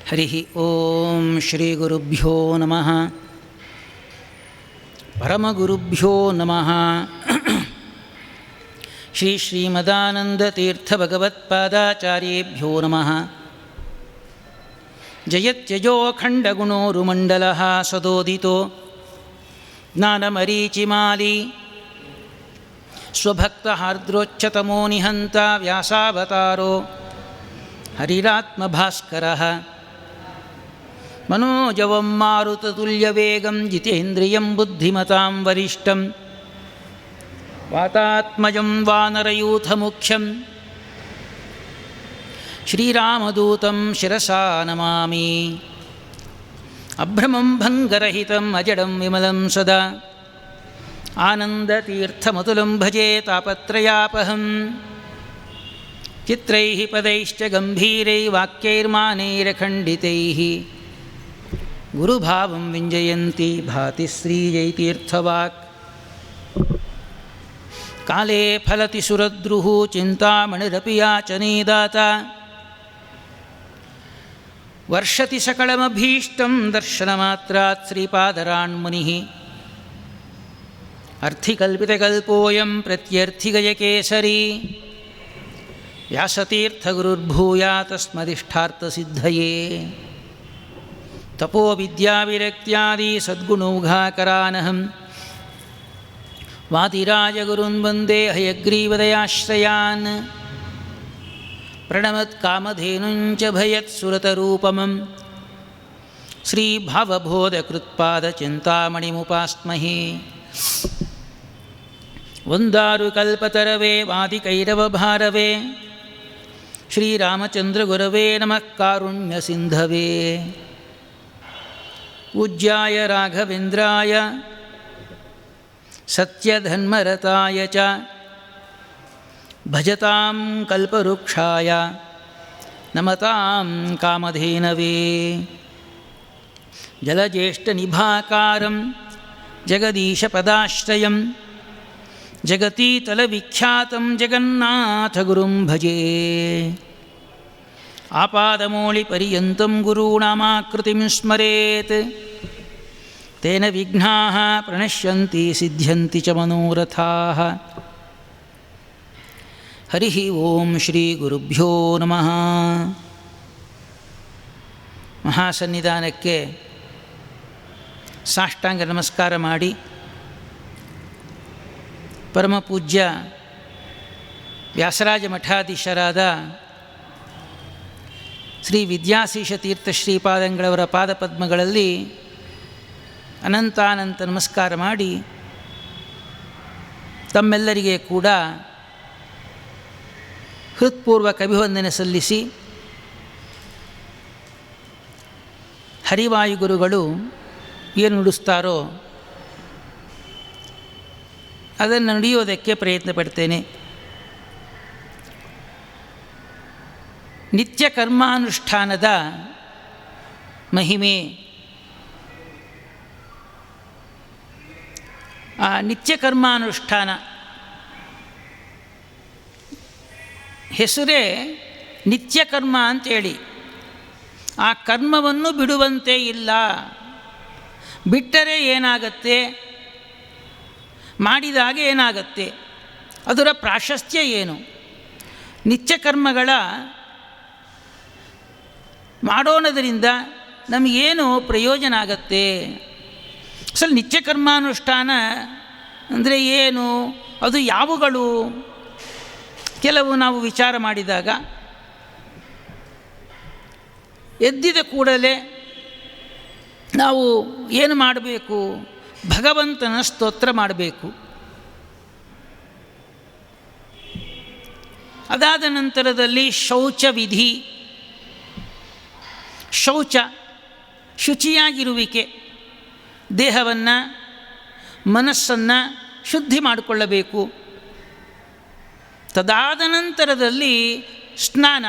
ಹರಿ ಓಂ ಶ್ರೀ ಗುರುಭ್ಯೋ ನಮಃ. ಪರಮಗುರುಭ್ಯೋ ನಮಃ. ಶ್ರೀ ಶ್ರೀಮದಾನಂದತೀರ್ಥಭಗವತ್ಪಾದಾಚಾರ್ಯೇಭ್ಯೋ ನಮಃ. ಜಯತ್ಯಜೋಖಂಡಗುಣೋರುಮಂಡಲಃ ಸದೋದಿತೋ ಜ್ಞಾನಮರೀಚಿಮಾಲಿ ಸ್ವಭಕ್ತಹಾರ್ದ್ರೋಚ್ಛತಮೋ ನಿಹಂತ ವ್ಯಾಸಾವತಾರೋ ಹರಿರಾತ್ಮಭಾಸ್ಕರಃ. ಮನೋಜವಂ ಮಾರುತತುಲ್ಯವೇಗಂ ಜಿತೇಂದ್ರಿಯಂ ಬುದ್ಧಿಮತಾಂ ವರಿಷ್ಠಂ ವಾತಾತ್ಮಜಂ ವಾನರಯೂಥಮುಖ್ಯಂ ಶ್ರೀರಾಮದೂತಂ ಶಿರಸಾ ನಮಾಮಿ. ಅಭ್ರಮಂ ಭಂಗರಹಿತಂ ಅಜಡಂ ವಿಮಲಂ ಸದಾ ಆನಂದತೀರ್ಥಮತುಲಂ ಭಜೆ ತಾಪತ್ರಯಾಪಹಂ. ಚಿತ್ರೈಃ ಪದೈಶ್ಚ ಗಂಭೀರೈಃ ವಾಕ್ಯೈರ್ಮಾನೈರಖಂಡಿತೈಃ ಗುರುಭಾವಂ ವಿಂಜಯಂತಿ ಭಾತಿ ಶ್ರೀಜೈತೀರ್ಥವಾಕ್. ಕಾಲೇ ಫಲತಿ ಸುರದ್ರುಃ ಚಿಂತಾಮಣಿರಪಿ ಯಾಚನೇ ದಾತಾ. ವರ್ಷತಿ ಸಕಲಮಭೀಷ್ಟಂ ದರ್ಶನಮಾತ್ರಾತ್ ಶ್ರೀಪಾದರಾನ್ಮುನಿಃ. ಅರ್ಥಿಕಲ್ಪಿತಕಲ್ಪೋಯಂ ಪ್ರತ್ಯರ್ಥಿಗಜಕೇಸರಿ. ವ್ಯಾಸತೀರ್ಥಗುರುರ್ಭೂಯಾತಸ್ಮದಿಷ್ಟಾರ್ಥಸಿದ್ಧಯೇ. ತಪೋವಿದ್ಯಾವಿರಕ್ತ್ಯಾದಿ ಸದ್ಗುಣೌಘಾಕರಾನಹಂ ವಾದಿರಾಜಗುರುನ್ ವಂದೇ ಹಯಗ್ರೀವದಯಾಶ್ರಯಾನ್. ಪ್ರಣಮತ್ಕಾಮಧೇನುಂಚ ಭಯತ್ಸುರತರೂಪಮಂ ಶ್ರೀಭಾವಬೋಧಕೃತ್ಪಾದಚಿಂತಾಮಣಿಮುಪಾಸ್ಮಹೇ. ವಂದಾರುಕಲ್ಪತರವೇ ವಾದಿಕೈರವಭಾರವೇ ಶ್ರೀರಾಮಚಂದ್ರಗುರವೇ ನಮಃ ಕಾರುಣ್ಯಸಿಂಧವೇ. ಪೂಜ್ಯಾಯ ರಾಘವೇಂದ್ರಾಯ ಸತ್ಯಧನ್ಮರತಾಯ ಚ ಭಜತಾಂ ಕಲ್ಪವೃಕ್ಷಾಯ ನಮತಾಂ ಕಾಮಧೇನವೇ. ಜಲಜ್ಯೇಷ್ಠನಿಭಾಕಾರಂ ಜಗದೀಶಪದಾಶ್ರಯಂ ಜಗತೀತಲವಿಖ್ಯಾತಂ ಜಗನ್ನಾಥಗುರುಂ ಭಜೆ. ಆಪಾದಮೌಳಿಪರ್ಯಂతం ಗುರುಣಾಮಾಕೃತಿಂ ಸ್ಮರೇತ್. ತೇನ ವಿಘ್ನಾಃ ಪ್ರಣಶ್ಯಂತಿ ಸಿದ್ಧ್ಯಂತಿ ಚ ಮನೋರಥಾಃ. ಹರಿ ಓಂ ಶ್ರೀ ಗುರುಭ್ಯೋ ನಮಃ. ಮಹಾಸನ್ನಿಧಾನಕ್ಕೆ ಸಾಷ್ಟಾಂಗ ನಮಸ್ಕಾರ ಮಾಡಿ ಪರಮಪೂಜ್ಯ ವ್ಯಾಸರಾಜ ಮಠಾಧೀಶರಾದ ಶ್ರೀ ವಿದ್ಯಾಶೀಷ ತೀರ್ಥ ಶ್ರೀಪಾದಂಗಳವರ ಪಾದಪದ್ಮಗಳಲ್ಲಿ ಅನಂತಾನಂತ ನಮಸ್ಕಾರ ಮಾಡಿ ತಮ್ಮೆಲ್ಲರಿಗೆ ಕೂಡ ಹೃತ್ಪೂರ್ವಕ ಅಭಿವಂದನೆ ಸಲ್ಲಿಸಿ, ಹರಿವಾಯುಗುರುಗಳು ಏನು ನುಡಿಸ್ತಾರೋ ಅದನ್ನು ನುಡಿಯೋದಕ್ಕೆ ಪ್ರಯತ್ನ ಪಡ್ತೇನೆ. ನಿತ್ಯ ಕರ್ಮಾನುಷ್ಠಾನದ ಮಹಿಮೆ. ಆ ನಿತ್ಯ ಕರ್ಮಾನುಷ್ಠಾನ ಹೆಸರೇ ನಿತ್ಯ ಕರ್ಮ ಅಂತೇಳಿ. ಆ ಕರ್ಮವನ್ನು ಬಿಡುವಂತೆ ಇಲ್ಲ. ಬಿಟ್ಟರೆ ಏನಾಗತ್ತೆ, ಮಾಡಿದಾಗ ಏನಾಗತ್ತೆ, ಅದರ ಪ್ರಾಶಸ್ತ್ಯ ಏನು, ನಿತ್ಯ ಕರ್ಮಗಳ ಮಾಡೋಣದರಿಂದ ನಮಗೇನು ಪ್ರಯೋಜನ ಆಗತ್ತೆ. ಅಸಲು ನಿತ್ಯ ಕರ್ಮಾನುಷ್ಠಾನ ಅಂದರೆ ಏನು, ಅದು ಯಾವುಗಳು, ಕೆಲವು ನಾವು ವಿಚಾರ ಮಾಡಿದಾಗ ಎದ್ದಿದ ಕೂಡಲೇ ನಾವು ಏನು ಮಾಡಬೇಕು, ಭಗವಂತನ ಸ್ತೋತ್ರ ಮಾಡಬೇಕು. ಅದಾದ ನಂತರದಲ್ಲಿ ಶೌಚ ವಿಧಿ. ಶೌಚ ಶುಚಿಯಾಗಿರುವಿಕೆ, ದೇಹವನ್ನು ಮನಸ್ಸನ್ನು ಶುದ್ಧಿ ಮಾಡಿಕೊಳ್ಳಬೇಕು. ತದಾದ ನಂತರದಲ್ಲಿ ಸ್ನಾನ.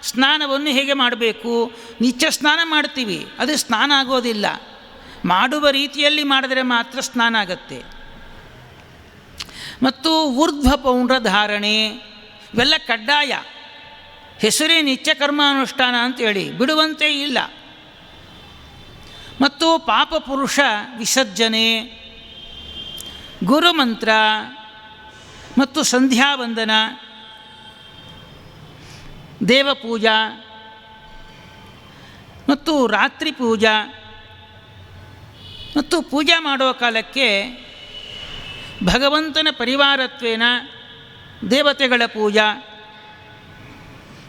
ಸ್ನಾನವನ್ನು ಹೇಗೆ ಮಾಡಬೇಕು, ನಿತ್ಯ ಸ್ನಾನ ಮಾಡ್ತೀವಿ, ಅದು ಸ್ನಾನ ಆಗೋದಿಲ್ಲ. ಮಾಡುವ ರೀತಿಯಲ್ಲಿ ಮಾಡಿದರೆ ಮಾತ್ರ ಸ್ನಾನ ಆಗತ್ತೆ. ಮತ್ತು ಊರ್ಧ್ವ ಪೌಂಡ್ರ ಧಾರಣೆ ಇವೆಲ್ಲ ಕಡ್ಡಾಯ. ಹೆಸರೇ ನಿತ್ಯ ಕರ್ಮಾನುಷ್ಠಾನ ಅಂತೇಳಿ ಬಿಡುವಂತೆ ಇಲ್ಲ. ಮತ್ತು ಪಾಪಪುರುಷ ವಿಸರ್ಜನೆ, ಗುರುಮಂತ್ರ ಮತ್ತು ಸಂಧ್ಯಾವಂದನ, ದೇವಪೂಜಾ ಮತ್ತು ರಾತ್ರಿ ಪೂಜಾ ಮತ್ತು ಪೂಜೆ ಮಾಡೋ ಕಾಲಕ್ಕೆ ಭಗವಂತನ ಪರಿವಾರತ್ವೇನ ದೇವತೆಗಳ ಪೂಜಾ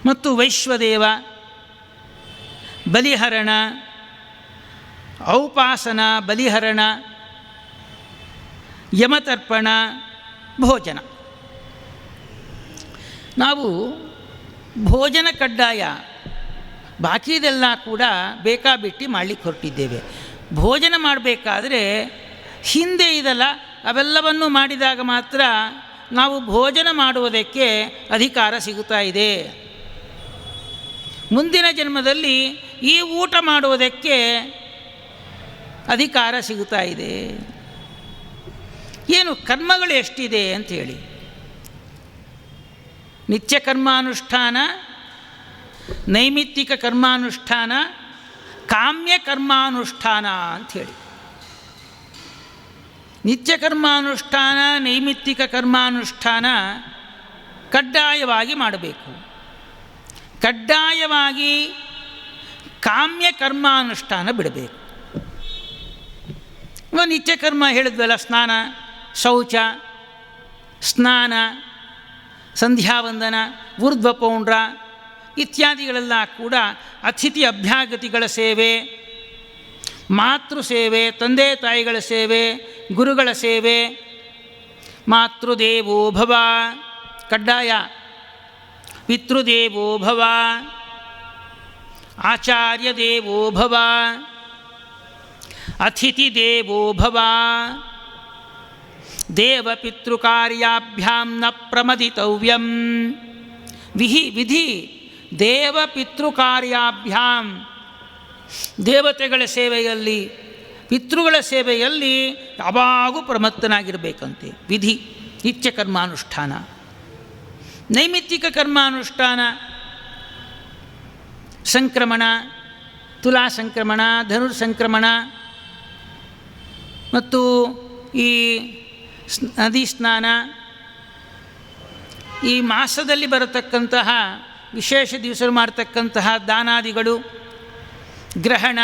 ಮತ್ತು ವೈಶ್ವದೇವ, ಬಲಿಹರಣ, ಔಪಾಸನ, ಬಲಿಹರಣ, ಯಮತರ್ಪಣ, ಭೋಜನ. ನಾವು ಭೋಜನ ಕಡ್ಡಾಯ, ಬಾಕಿದೆಲ್ಲ ಕೂಡ ಬೇಕಾಬಿಟ್ಟು ಮಾಡಲಿಕ್ಕೆ ಹೊರಟಿದ್ದೇವೆ. ಭೋಜನ ಮಾಡಬೇಕಾದ್ರೆ ಹಿಂದೆ ಇದಲ್ಲ, ಅವೆಲ್ಲವನ್ನು ಮಾಡಿದಾಗ ಮಾತ್ರ ನಾವು ಭೋಜನ ಮಾಡುವುದಕ್ಕೆ ಅಧಿಕಾರ ಸಿಗುತ್ತಾ ಇದೆ. ಮುಂದಿನ ಜನ್ಮದಲ್ಲಿ ಈ ಊಟ ಮಾಡುವುದಕ್ಕೆ ಅಧಿಕಾರ ಸಿಗುತ್ತಾ ಇದೆ. ಏನು ಕರ್ಮಗಳು ಎಷ್ಟಿದೆ ಅಂಥೇಳಿ, ನಿತ್ಯ ಕರ್ಮಾನುಷ್ಠಾನ, ನೈಮಿತ್ತಿಕ ಕರ್ಮಾನುಷ್ಠಾನ, ಕಾಮ್ಯ ಕರ್ಮಾನುಷ್ಠಾನ ಅಂಥೇಳಿ. ನಿತ್ಯ ಕರ್ಮಾನುಷ್ಠಾನ, ನೈಮಿತ್ತಿಕ ಕರ್ಮಾನುಷ್ಠಾನ ಕಡ್ಡಾಯವಾಗಿ ಮಾಡಬೇಕು. ಕಡ್ಡಾಯವಾಗಿ ಕಾಮ್ಯ ಕರ್ಮಾನುಷ್ಠಾನ ಬಿಡಬೇಕು. ನಿತ್ಯ ಕರ್ಮ ಹೇಳಿದ್ವಲ್ಲ, ಸ್ನಾನ, ಶೌಚ, ಸ್ನಾನ, ಸಂಧ್ಯಾವಂದನ, ಊರ್ಧ್ವಪೌಂಡ್ರ ಇತ್ಯಾದಿಗಳೆಲ್ಲ ಕೂಡ ಅತಿಥಿ ಅಭ್ಯಾಗತಿಗಳ ಸೇವೆ, ಮಾತೃ ಸೇವೆ, ತಂದೆ ತಾಯಿಗಳ ಸೇವೆ, ಗುರುಗಳ ಸೇವೆ, ಮಾತೃದೇವೋ ಭವ ಕಡ್ಡಾಯ, ಪಿತೃದೇವೋ ಭವ, ಆಚಾರ್ಯ ದೇವೋ ಭವ, ಅತಿಥಿ ದೇವೋ ಭವ, ದೇವಪಿತೃಕಾರ್ಯಾಭ್ಯಾಂ ನ ಪ್ರಮದಿತವ್ಯಂ. ವಿಧಿ ದೇವಪಿತೃಕಾರ್ಯಾಭ್ಯಾಂ, ದೇವತೆಗಳ ಸೇವೆಯಲ್ಲಿ, ಪಿತೃಗಳ ಸೇವೆಯಲ್ಲಿ ಯಾವಾಗೂ ಪ್ರಮತ್ತನಾಗಿರಬೇಕಂತೆ. ವಿಧಿ ನಿತ್ಯ ಕರ್ಮಾನುಷ್ಠಾನ. ನೈಮಿತ್ತಿಕ ಕರ್ಮಾನುಷ್ಠಾನ, ಸಂಕ್ರಮಣ, ತುಲಾ ಸಂಕ್ರಮಣ, ಧನುರ್ಸಂಕ್ರಮಣ ಮತ್ತು ಈ ನದಿ ಸ್ನಾನ, ಈ ಮಾಸದಲ್ಲಿ ಬರತಕ್ಕಂತಹ ವಿಶೇಷ ದಿವಸ ಮಾಡತಕ್ಕಂತಹ ದಾನಾದಿಗಳು, ಗ್ರಹಣ,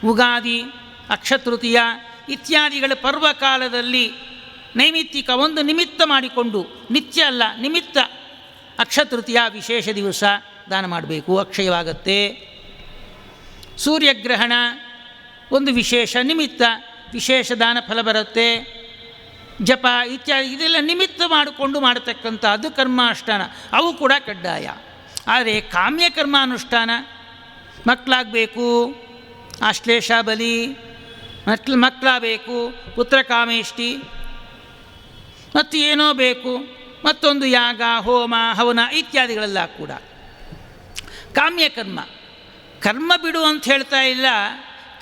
ಉಗಾದಿ, ಅಕ್ಷತೃತೀಯ ಇತ್ಯಾದಿಗಳ ಪರ್ವಕಾಲದಲ್ಲಿ ನೈಮಿತ್ತಿಕ ಒಂದು ನಿಮಿತ್ತ ಮಾಡಿಕೊಂಡು, ನಿತ್ಯ ಅಲ್ಲ ನಿಮಿತ್ತ, ಅಕ್ಷತೃತೀಯ ವಿಶೇಷ ದಿವಸ ದಾನ ಮಾಡಬೇಕು, ಅಕ್ಷಯವಾಗತ್ತೆ. ಸೂರ್ಯಗ್ರಹಣ ಒಂದು ವಿಶೇಷ ನಿಮಿತ್ತ, ವಿಶೇಷ ದಾನ ಫಲ ಬರುತ್ತೆ. ಜಪ ಇತ್ಯಾದಿ ಇದೆಲ್ಲ ನಿಮಿತ್ತ ಮಾಡಿಕೊಂಡು ಮಾಡತಕ್ಕಂಥದ್ದು ಕರ್ಮಾನುಷ್ಠಾನ, ಅವು ಕೂಡ ಕಡ್ಡಾಯ. ಆದರೆ ಕಾಮ್ಯ ಕರ್ಮಾನುಷ್ಠಾನ, ಮಕ್ಕಳಾಗಬೇಕು, ಆಶ್ಲೇಷ ಬಲಿ, ಮಕ್ಕಳಾಗಬೇಕು, ಪುತ್ರ ಕಾಮೇಷ್ಟಿ, ಮತ್ತು ಏನೋ ಬೇಕು, ಮತ್ತೊಂದು ಯಾಗ, ಹೋಮ, ಹವನ ಇತ್ಯಾದಿಗಳೆಲ್ಲ ಕೂಡ ಕಾಮ್ಯ ಕರ್ಮ. ಕರ್ಮ ಬಿಡು ಅಂತ ಹೇಳ್ತಾ ಇಲ್ಲ,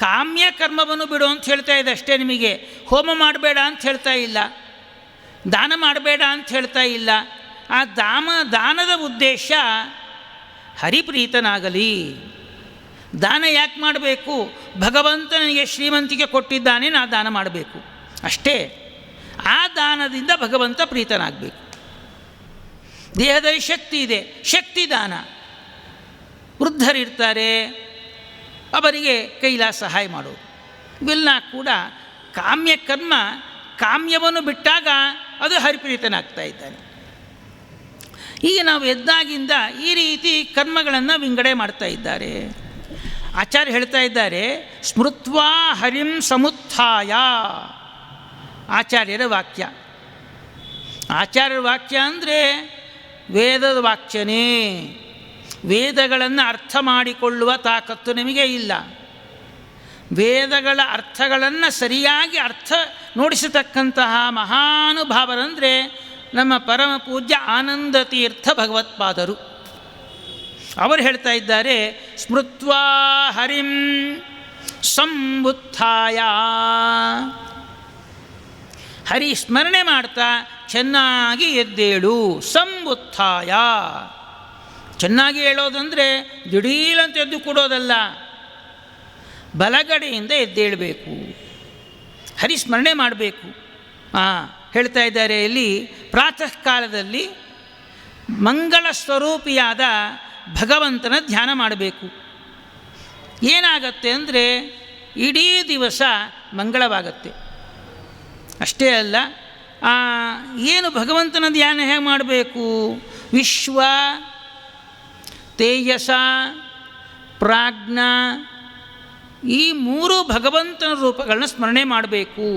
ಕಾಮ್ಯ ಕರ್ಮವನ್ನು ಬಿಡು ಅಂತ ಹೇಳ್ತಾ ಇದೆ ಅಷ್ಟೇ. ನಿಮಗೆ ಹೋಮ ಮಾಡಬೇಡ ಅಂತ ಹೇಳ್ತಾ ಇಲ್ಲ, ದಾನ ಮಾಡಬೇಡ ಅಂತ ಹೇಳ್ತಾ ಇಲ್ಲ. ಆ ದಾನದ ಉದ್ದೇಶ ಹರಿಪ್ರೀತನಾಗಲಿ. ದಾನ ಯಾಕೆ ಮಾಡಬೇಕು? ಭಗವಂತ ನನಗೆ ಶ್ರೀಮಂತಿಕೆ ಕೊಟ್ಟಿದ್ದಾನೆ, ನಾ ದಾನ ಮಾಡಬೇಕು ಅಷ್ಟೇ. ಆ ದಾನದಿಂದ ಭಗವಂತ ಪ್ರೀತನಾಗಬೇಕು. ದೇಹದಲ್ಲಿ ಶಕ್ತಿ ಇದೆ, ಶಕ್ತಿ ದಾನ. ವೃದ್ಧರಿರ್ತಾರೆ, ಅವರಿಗೆ ಕೈಲಾಸ ಸಹಾಯ ಮಾಡೋದು, ಇವೆಲ್ಲ ಕೂಡ ಕಾಮ್ಯ ಕರ್ಮ. ಕಾಮ್ಯವನ್ನು ಬಿಟ್ಟಾಗ ಅದು ಹರಿಪ್ರೀತನಾಗ್ತಾ ಇದ್ದಾನೆ. ಈಗ ನಾವು ಎದ್ದಾಗಿಂದ ಈ ರೀತಿ ಕರ್ಮಗಳನ್ನು ವಿಂಗಡೆ ಮಾಡ್ತಾ ಇದ್ದಾರೆ. ಆಚಾರ್ಯ ಹೇಳ್ತಾ ಇದ್ದಾರೆ, ಸ್ಮೃತ್ವಾ ಹರಿಂ ಸಮುತ್ಥಾಯ. ಆಚಾರ್ಯರ ವಾಕ್ಯ. ಆಚಾರ್ಯರ ವಾಕ್ಯ ಅಂದರೆ ವೇದದ ವಾಕ್ಯನೇ. ವೇದಗಳನ್ನು ಅರ್ಥ ಮಾಡಿಕೊಳ್ಳುವ ತಾಕತ್ತು ನಿಮಗೆ ಇಲ್ಲ. ವೇದಗಳ ಅರ್ಥಗಳನ್ನು ಸರಿಯಾಗಿ ಅರ್ಥ ನೋಡಿಸತಕ್ಕಂತಹ ಮಹಾನುಭಾವರಂದರೆ ನಮ್ಮ ಪರಮ ಪೂಜ್ಯ ಆನಂದ ತೀರ್ಥ ಭಗವತ್ಪಾದರು. ಅವರು ಹೇಳ್ತಾ ಇದ್ದಾರೆ, ಸ್ಮೃತ್ವಾ ಹರಿಂ ಸಂಬುತ್ಥಾಯ. ಹರಿ ಸ್ಮರಣೆ ಮಾಡ್ತಾ ಚೆನ್ನಾಗಿ ಎದ್ದೇಳು. ಸಂಬುತ್ಥಾಯ, ಚೆನ್ನಾಗಿ ಹೇಳೋದಂದರೆ ದಿಢೀರಂತ ಎದ್ದು ಕೊಡೋದಲ್ಲ, ಬಲಗಡೆಯಿಂದ ಎದ್ದೇಳಬೇಕು, ಹರಿಸ್ಮರಣೆ ಮಾಡಬೇಕು. ಹೇಳ್ತಾ ಇದ್ದಾರೆ ಇಲ್ಲಿ, ಪ್ರಾತಃ ಕಾಲದಲ್ಲಿ ಮಂಗಳ ಸ್ವರೂಪಿಯಾದ ಭಗವಂತನ ಧ್ಯಾನ ಮಾಡಬೇಕು. ಏನಾಗತ್ತೆ ಅಂದರೆ ಇಡೀ ದಿವಸ ಮಂಗಳವಾಗತ್ತೆ. ಅಷ್ಟೇ ಅಲ್ಲ, ಏನು ಭಗವಂತನ ಧ್ಯಾನ ಹೇಗೆ ಮಾಡಬೇಕು? ವಿಶ್ವ, ತೇಜಸ, ಪ್ರಾಜ್ಞ, ಈ ಮೂರು ಭಗವಂತನ ರೂಪಗಳನ್ನ ಸ್ಮರಣೆ ಮಾಡಬೇಕು.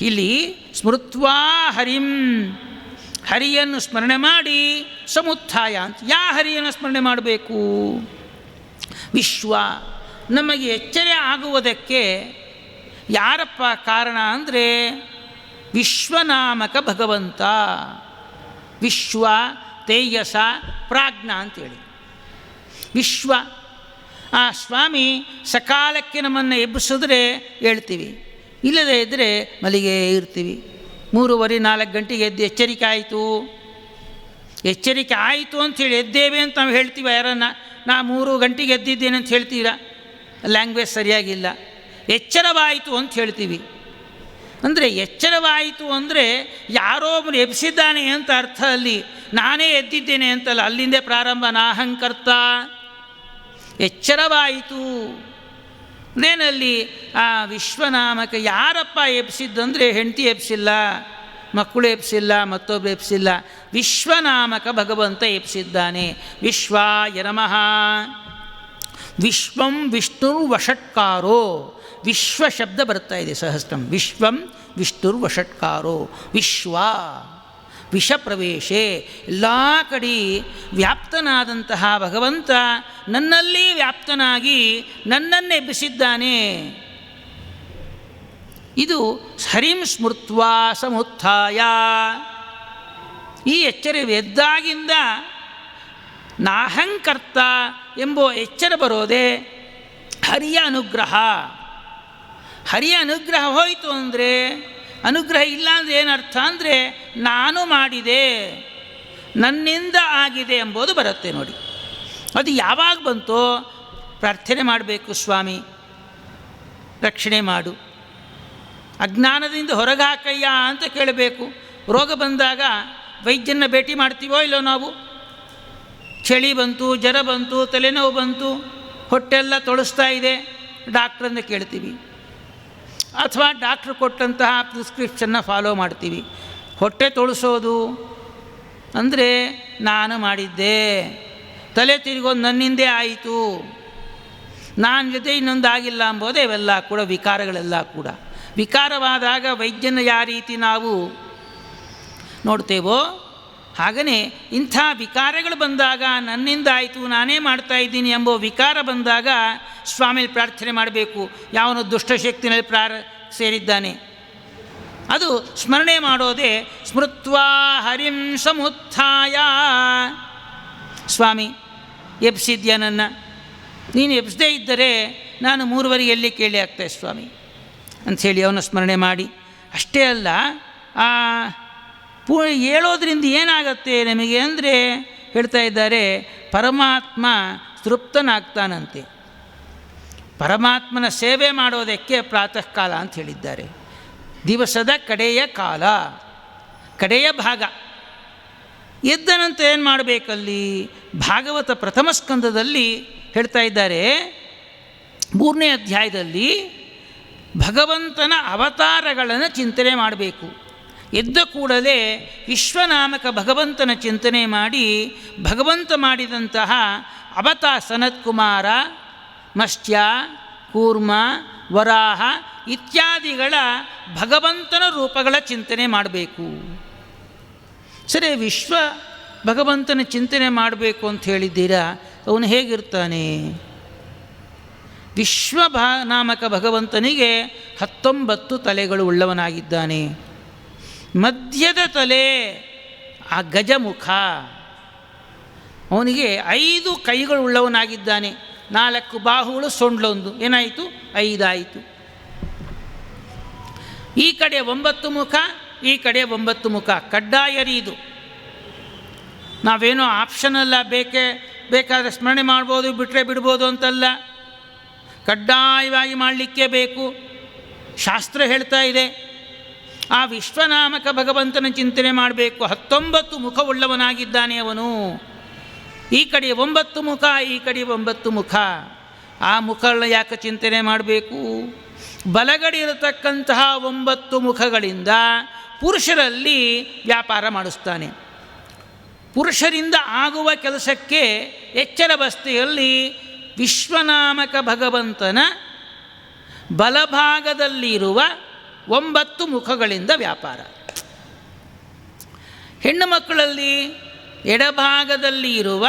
ಇಲ್ಲಿ ಸ್ಮೃತ್ವಾ ಹರಿಂ, ಹರಿಯನ್ನು ಸ್ಮರಣೆ ಮಾಡಿ ಸಮುತ್ಥಾಯ ಅಂತ. ಯಾವ ಹರಿಯನ್ನು ಸ್ಮರಣೆ ಮಾಡಬೇಕು? ವಿಶ್ವ, ನಮಗೆ ಎಚ್ಚರ ಆಗುವುದಕ್ಕೆ ಯಾರಪ್ಪ ಕಾರಣ ಅಂದರೆ ವಿಶ್ವನಾಮಕ ಭಗವಂತ. ವಿಶ್ವ, ತೇಜಸ, ಪ್ರಾಜ್ಞ ಅಂತೇಳಿ ವಿಶ್ವ. ಆ ಸ್ವಾಮಿ ಸಕಾಲಕ್ಕೆ ನಮ್ಮನ್ನು ಎಬ್ಬಿಸಿದ್ರೆ ಹೇಳ್ತೀವಿ, ಇಲ್ಲದೇ ಇದ್ದರೆ ಮಲಿಗೆ ಇರ್ತೀವಿ. 3:30-4 ಗಂಟೆಗೆ ಎದ್ದು ಎಚ್ಚರಿಕೆ ಆಯಿತು ಅಂಥೇಳಿ ಎದ್ದೇವೆ ಅಂತ ನಾವು ಹೇಳ್ತೀವಿ. ಯಾರನ್ನ ನಾ 3 ಗಂಟೆಗೆ ಎದ್ದಿದ್ದೇನೆ ಅಂತ ಹೇಳ್ತೀರಾ? ಲ್ಯಾಂಗ್ವೇಜ್ ಸರಿಯಾಗಿಲ್ಲ. ಎಚ್ಚರವಾಯಿತು ಅಂತ ಹೇಳ್ತೀವಿ. ಅಂದರೆ ಎಚ್ಚರವಾಯಿತು ಅಂದರೆ ಯಾರೋ ಒಬ್ಬನು ಎಬ್ಬಿಸಿದ್ದಾನೆ ಅಂತ ಅರ್ಥ. ಅಲ್ಲಿ ನಾನೇ ಎದ್ದಿದ್ದೇನೆ ಅಂತಲ್ಲ, ಅಲ್ಲಿಂದೇ ಪ್ರಾರಂಭ. ನಾಹಂಕರ್ತ. ಎಚ್ಚರವಾಯಿತು ನೇನಲ್ಲಿ ಆ ವಿಶ್ವನಾಮಕ ಯಾರಪ್ಪ ಎಬ್ಸಿದ್ದಂದರೆ ಹೆಂಡತಿ ಎಬ್ಸಿಲ್ಲ, ಮಕ್ಕಳು ಎಬ್ಸಿಲ್ಲ, ಮತ್ತೊಬ್ಬರು ಎಬ್ಸಿಲ್ಲ, ವಿಶ್ವನಾಮಕ ಭಗವಂತ ಎಬ್ಸಿದ್ದಾನೆ. ವಿಶ್ವಾಯ ನಮಃ. ವಿಶ್ವಂ ವಿಷ್ಣುರ್ವಷಟ್ಕಾರೋ, ವಿಶ್ವ ಶಬ್ದ ಬರ್ತಾ ಇದೆ ಸಹಸ್ರಂ. ವಿಶ್ವಂ ವಿಷ್ಣುರ್ವಷಟ್ಕಾರೋ, ವಿಶ್ವ ವಿಷಪ್ರವೇಶೆ, ಎಲ್ಲ ಕಡೆ ವ್ಯಾಪ್ತನಾದಂತಹ ಭಗವಂತ ನನ್ನಲ್ಲಿ ವ್ಯಾಪ್ತನಾಗಿ ನನ್ನನ್ನು ಎಬ್ಬಿಸಿದ್ದಾನೆ. ಇದು ಹರಿಂ ಸ್ಮೃತ್ವಾ ಸಮುತ್ಥಾಯ. ಈ ಎಚ್ಚರ ಎದ್ದಾಗಿಂದ ನಾಹಂಕರ್ತ ಎಂಬ ಎಚ್ಚರ ಬರೋದೆ ಹರಿಯ ಅನುಗ್ರಹ. ಹರಿಯ ಅನುಗ್ರಹ ಹೋಯಿತು ಅಂದರೆ, ಅನುಗ್ರಹ ಇಲ್ಲ ಅಂದರೆ ಏನರ್ಥ ಅಂದರೆ ನಾನು ಮಾಡಿದೆ, ನನ್ನಿಂದ ಆಗಿದೆ ಎಂಬುದು ಬರುತ್ತೆ ನೋಡಿ. ಅದು ಯಾವಾಗ ಬಂತೋ ಪ್ರಾರ್ಥನೆ ಮಾಡಬೇಕು, ಸ್ವಾಮಿ ರಕ್ಷಣೆ ಮಾಡು, ಅಜ್ಞಾನದಿಂದ ಹೊರಗೆ ಹಾಕಯ್ಯ ಅಂತ ಕೇಳಬೇಕು. ರೋಗ ಬಂದಾಗ ವೈದ್ಯನ ಭೇಟಿ ಮಾಡ್ತೀವೋ ಇಲ್ಲೋ ನಾವು? ಚಳಿ ಬಂತು, ಜ್ವರ ಬಂತು, ತಲೆನೋವು ಬಂತು, ಹೊಟ್ಟೆಲ್ಲ ತೊಳಸ್ತಾ ಇದೆ, ಡಾಕ್ಟ್ರನ್ನ ಕೇಳ್ತೀವಿ. ಅಥವಾ ಡಾಕ್ಟ್ರು ಕೊಟ್ಟಂತಹ ಪ್ರಿಸ್ಕ್ರಿಪ್ಷನ್ನ ಫಾಲೋ ಮಾಡ್ತೀವಿ. ಹೊಟ್ಟೆ ತೊಳಸೋದು ಅಂದರೆ ನಾನು ಮಾಡಿದ್ದೆ, ತಲೆ ತಿರುಗೋದು ನನ್ನಿಂದೇ ಆಯಿತು, ನಾನು ಜೊತೆ ಇನ್ನೊಂದು ಆಗಿಲ್ಲ ಅಂಬೋದೇ ಇವೆಲ್ಲ ಕೂಡ ವಿಕಾರಗಳೆಲ್ಲ ಕೂಡ. ವಿಕಾರವಾದಾಗ ವೈದ್ಯನ ಯಾವ ರೀತಿ ನಾವು ನೋಡ್ತೇವೋ ಹಾಗೆಯೇ ಇಂಥ ವಿಕಾರಗಳು ಬಂದಾಗ ನನ್ನಿಂದ ಆಯಿತು, ನಾನೇ ಮಾಡ್ತಾಯಿದ್ದೀನಿ ಎಂಬ ವಿಕಾರ ಬಂದಾಗ ಸ್ವಾಮಿಯಲ್ಲಿ ಪ್ರಾರ್ಥನೆ ಮಾಡಬೇಕು. ಯಾವನು ದುಷ್ಟಶಕ್ತಿನಲ್ಲಿ ಸೇರಿದ್ದಾನೆ ಅದು ಸ್ಮರಣೆ ಮಾಡೋದೇ ಸ್ಮೃತ್ವಾ ಹರಿಂ ಸಮುತ್ಥಾಯ. ಸ್ವಾಮಿ ಎಬ್ಸಿದ್ಯಾ ನನ್ನ, ನೀನು ಎಬ್ಸದೇ ಇದ್ದರೆ ನಾನು 3:15 ಎಲ್ಲಿ ಕೇಳಿ ಆಗ್ತಾಯಿ ಸ್ವಾಮಿ ಅಂಥೇಳಿ ಅವನ ಸ್ಮರಣೆ ಮಾಡಿ. ಅಷ್ಟೇ ಅಲ್ಲ, ಹೇಳೋದ್ರಿಂದ ಏನಾಗತ್ತೆ ನಮಗೆ ಅಂದರೆ ಹೇಳ್ತಾ ಇದ್ದಾರೆ, ಪರಮಾತ್ಮ ತೃಪ್ತನಾಗ್ತಾನಂತೆ. ಪರಮಾತ್ಮನ ಸೇವೆ ಮಾಡೋದಕ್ಕೆ ಪ್ರಾತಃ ಕಾಲ ಅಂತ ಹೇಳಿದ್ದಾರೆ. ದಿವಸದ ಕಡೆಯ ಕಾಲ, ಕಡೆಯ ಭಾಗ. ಎದ್ದ ನಂತರ ಏನು ಮಾಡಬೇಕಲ್ಲಿ? ಭಾಗವತ ಪ್ರಥಮ ಸ್ಕಂದದಲ್ಲಿ ಹೇಳ್ತಾ ಇದ್ದಾರೆ, 3ನೇ ಅಧ್ಯಾಯದಲ್ಲಿ ಭಗವಂತನ ಅವತಾರಗಳನ್ನು ಚಿಂತನೆ ಮಾಡಬೇಕು. ಎದ್ದ ಕೂಡಲೇ ವಿಶ್ವನಾಮಕ ಭಗವಂತನ ಚಿಂತನೆ ಮಾಡಿ, ಭಗವಂತ ಮಾಡಿದಂತಹ ಸನತ್ಕುಮಾರ, ಮತ್ಸ್ಯ, ಕೂರ್ಮ, ವರಾಹ ಇತ್ಯಾದಿಗಳ ಭಗವಂತನ ರೂಪಗಳ ಚಿಂತನೆ ಮಾಡಬೇಕು. ಸರಿ, ವಿಶ್ವ ಭಗವಂತನ ಚಿಂತನೆ ಮಾಡಬೇಕು ಅಂತ ಹೇಳಿದ್ದೀರಾ, ಅವನು ಹೇಗಿರ್ತಾನೆ? ನಾಮಕ ಭಗವಂತನಿಗೆ 19 ತಲೆಗಳು ಉಳ್ಳವನಾಗಿದ್ದಾನೆ. ಮಧ್ಯದ ತಲೆ ಆ ಗಜಮುಖ, ಅವನಿಗೆ 5 ಕೈಗಳು ಉಳ್ಳವನಾಗಿದ್ದಾನೆ. 4 ಬಾಹುಗಳು, ಸೊಂಡ್ಲೊಂದು, ಏನಾಯಿತು? 5 ಆಯಿತು. ಈ ಕಡೆ 9 ಮುಖ, ಈ ಕಡೆ 9 ಮುಖ, ಕಡ್ಡಾಯ ರೀದು. ನಾವೇನೋ ಆಪ್ಷನಲ್ಲ, ಬೇಕಾದರೆ ಸ್ಮರಣೆ ಮಾಡ್ಬೋದು, ಬಿಟ್ಟರೆ ಬಿಡ್ಬೋದು ಅಂತಲ್ಲ, ಕಡ್ಡಾಯವಾಗಿ ಮಾಡಲಿಕ್ಕೆ ಬೇಕು. ಶಾಸ್ತ್ರ ಹೇಳ್ತಾ ಇದೆ, ಆ ವಿಶ್ವನಾಮಕ ಭಗವಂತನ ಚಿಂತನೆ ಮಾಡಬೇಕು. 19 ಮುಖವುಳ್ಳವನಾಗಿದ್ದಾನೆ ಅವನು. ಈ ಕಡೆ 9 ಮುಖ, ಈ ಕಡೆ 9 ಮುಖ. ಆ ಮುಖಗಳನ್ನ ಯಾಕೆ ಚಿಂತನೆ ಮಾಡಬೇಕು? ಬಲಗಡೆ ಇರತಕ್ಕಂತಹ 9 ಮುಖಗಳಿಂದ ಪುರುಷರಲ್ಲಿ ವ್ಯಾಪಾರ ಮಾಡಿಸ್ತಾನೆ. ಪುರುಷರಿಂದ ಆಗುವ ಕೆಲಸಕ್ಕೆ ಎಚ್ಚರವಸ್ಥೆಯಲ್ಲಿ ವಿಶ್ವನಾಮಕ ಭಗವಂತನ ಬಲಭಾಗದಲ್ಲಿರುವ 9 ಮುಖಗಳಿಂದ ವ್ಯಾಪಾರ. ಹೆಣ್ಣು ಮಕ್ಕಳಲ್ಲಿ ಎಡಭಾಗದಲ್ಲಿ ಇರುವ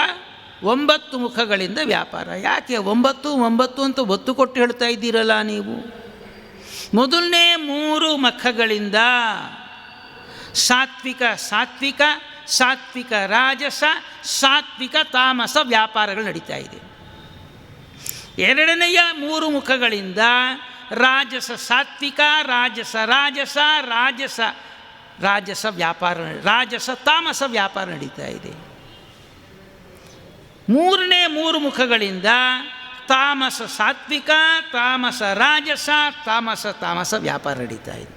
9 ಮುಖಗಳಿಂದ ವ್ಯಾಪಾರ. ಯಾಕೆ 9 ಅಂತ ಒತ್ತು ಕೊಟ್ಟು ಹೇಳ್ತಾ ಇದ್ದೀರಲ್ಲ ನೀವು? ಮೊದಲನೇ 3 ಮುಖಗಳಿಂದ ಸಾತ್ವಿಕ ರಾಜಸ, ಸಾತ್ವಿಕ ತಾಮಸ ವ್ಯಾಪಾರಗಳು ನಡೀತಾ ಇದೆ. ಎರಡನೆಯ 3 ಮುಖಗಳಿಂದ ರಾಜಸ ಸಾತ್ವಿಕ, ರಾಜಸ ವ್ಯಾಪಾರ, ರಾಜಸ ತಾಮಸ ವ್ಯಾಪಾರ ನಡೀತಾ ಇದೆ. ಮೂರನೇ 3 ಮುಖಗಳಿಂದ ತಾಮಸ ಸಾತ್ವಿಕ, ತಾಮಸ ರಾಜಸ, ತಾಮಸ ವ್ಯಾಪಾರ ನಡೀತಾ ಇದೆ.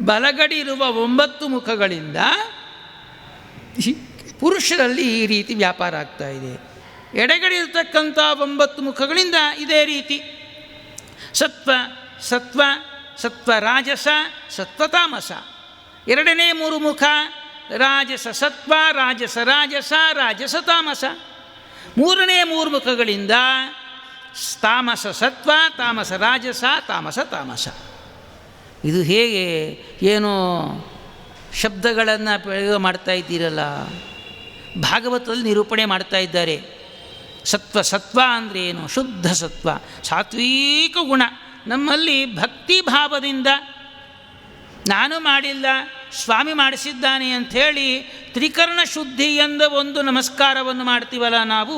ಬಲಗಡೆ ಇರುವ 9 ಮುಖಗಳಿಂದ ಪುರುಷರಲ್ಲಿ ಈ ರೀತಿ ವ್ಯಾಪಾರ ಆಗ್ತಾ ಇದೆ. ಎಡಗಡೆ ಇರತಕ್ಕಂಥ 9 ಮುಖಗಳಿಂದ ಇದೇ ರೀತಿ ಸತ್ವ ರಾಜಸ, ಸತ್ವ ತಾಮಸ. ಎರಡನೇ 3 ಮುಖ ರಾಜಸ ಸತ್ವ, ರಾಜಸ ತಾಮಸ. ಮೂರನೇ 3 ಮುಖಗಳಿಂದ ತಾಮಸ ಸತ್ವ, ತಾಮಸ ರಾಜಸ, ತಾಮಸ. ಇದು ಹೇಗೆ ಏನೋ ಶಬ್ದಗಳನ್ನು ಪ್ರಯೋಗ ಮಾಡ್ತಾ ಇದ್ದೀರಲ್ಲ? ಭಾಗವತದಲ್ಲಿ ನಿರೂಪಣೆ ಮಾಡ್ತಾ ಇದ್ದಾರೆ. ಸತ್ವ ಅಂದರೆ ಏನು? ಶುದ್ಧ ಸತ್ವ, ಸಾತ್ವಿಕ ಗುಣ. ನಮ್ಮಲ್ಲಿ ಭಕ್ತಿ ಭಾವದಿಂದ ನಾನು ಮಾಡಿಲ್ಲ, ಸ್ವಾಮಿ ಮಾಡಿಸಿದ್ದಾನೆ ಅಂಥೇಳಿ ತ್ರಿಕರಣ ಶುದ್ಧಿ ಎಂದ ಒಂದು ನಮಸ್ಕಾರವನ್ನು ಮಾಡ್ತೀವಲ್ಲ ನಾವು,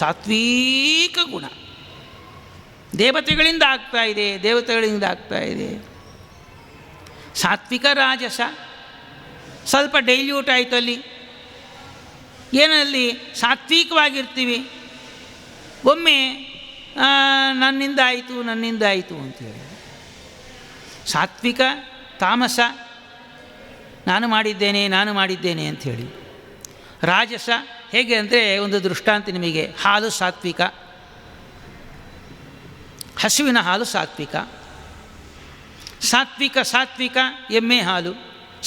ಸಾತ್ವಿಕ ಗುಣ. ದೇವತೆಗಳಿಂದ ಆಗ್ತಾ ಇದೆ. ಸಾತ್ವಿಕ ರಾಜಸ ಸ್ವಲ್ಪ ಡೈಲ್ಯೂಟ್ ಆಯ್ತಲ್ಲಿ. ಏನಲ್ಲಿ ಸಾತ್ವಿಕವಾಗಿರ್ತೀವಿ, ಒಮ್ಮೆ ನನ್ನಿಂದ ಆಯಿತು ಅಂತೇಳಿ. ಸಾತ್ವಿಕ ತಾಮಸ ನಾನು ಮಾಡಿದ್ದೇನೆ ಅಂಥೇಳಿ. ರಾಜಸ ಹೇಗೆ ಅಂದರೆ, ಒಂದು ದೃಷ್ಟಾಂತ ನಿಮಗೆ. ಹಾಲು ಸಾತ್ವಿಕ, ಹಸುವಿನ ಹಾಲು ಸಾತ್ವಿಕ. ಸಾತ್ವಿಕ ಎಮ್ಮೆ ಹಾಲು,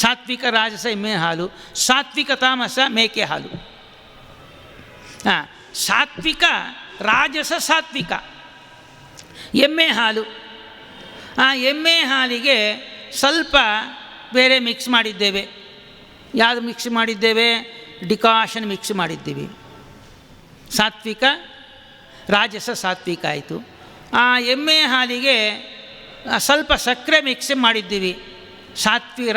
ಸಾತ್ವಿಕ ರಾಜಸ ಎಮ್ಮೆ ಹಾಲು, ಸಾತ್ವಿಕ ತಾಮಸ ಮೇಕೆ ಹಾಲು. ಸಾತ್ವಿಕ ರಾಜಸ ಸಾತ್ವಿಕ ಎಮ್ಮೆ ಹಾಲು. ಆ ಎಮ್ಮೆ ಹಾಲಿಗೆ ಸ್ವಲ್ಪ ಬೇರೆ ಮಿಕ್ಸ್ ಮಾಡಿದ್ದೇವೆ. ಯಾವುದು ಮಿಕ್ಸ್ ಮಾಡಿದ್ದೇವೆ? ಡಿಕಾಷನ್ ಮಿಕ್ಸ್ ಮಾಡಿದ್ದೀವಿ. ಸಾತ್ವಿಕ ರಾಜಸ ಸಾತ್ವಿಕ ಆಯಿತು. ಆ ಎಮ್ಮೆ ಹಾಲಿಗೆ ಸ್ವಲ್ಪ ಸಕ್ಕರೆ ಮಿಕ್ಸ್ ಮಾಡಿದ್ದೀವಿ,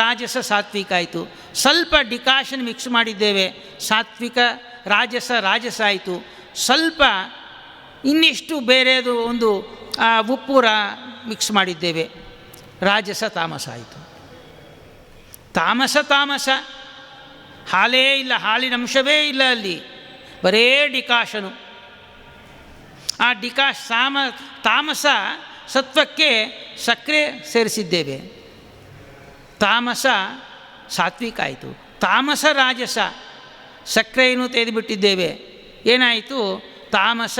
ರಾಜಸ ಸಾತ್ವಿಕ ಆಯಿತು. ಸ್ವಲ್ಪ ಡಿಕಾಷನ್ ಮಿಕ್ಸ್ ಮಾಡಿದ್ದೇವೆ, ಸಾತ್ವಿಕ ರಾಜಸ ಆಯಿತು. ಸ್ವಲ್ಪ ಇನ್ನಿಷ್ಟು ಬೇರೆದು ಒಂದು ಉಪ್ಪು ಮಿಕ್ಸ್ ಮಾಡಿದ್ದೇವೆ, ರಾಜಸ ತಾಮಸ ಆಯಿತು. ತಾಮಸ ಹಾಲೇ ಇಲ್ಲ, ಹಾಲಿನ ಅಂಶವೇ ಇಲ್ಲ ಅಲ್ಲಿ, ಬರೇ ಡಿಕಾಷನು. ಆ ತಾಮಸ ಸತ್ವಕ್ಕೆ ಸಕ್ಕರೆ ಸೇರಿಸಿದ್ದೇವೆ, ತಾಮಸ ಸಾತ್ವಿಕ ಆಯಿತು. ತಾಮಸ ರಾಜಸ ಸಕ್ಕರೆಯನ್ನು ತೆಗೆದುಬಿಟ್ಟಿದ್ದೇವೆ, ಏನಾಯಿತು? ತಾಮಸ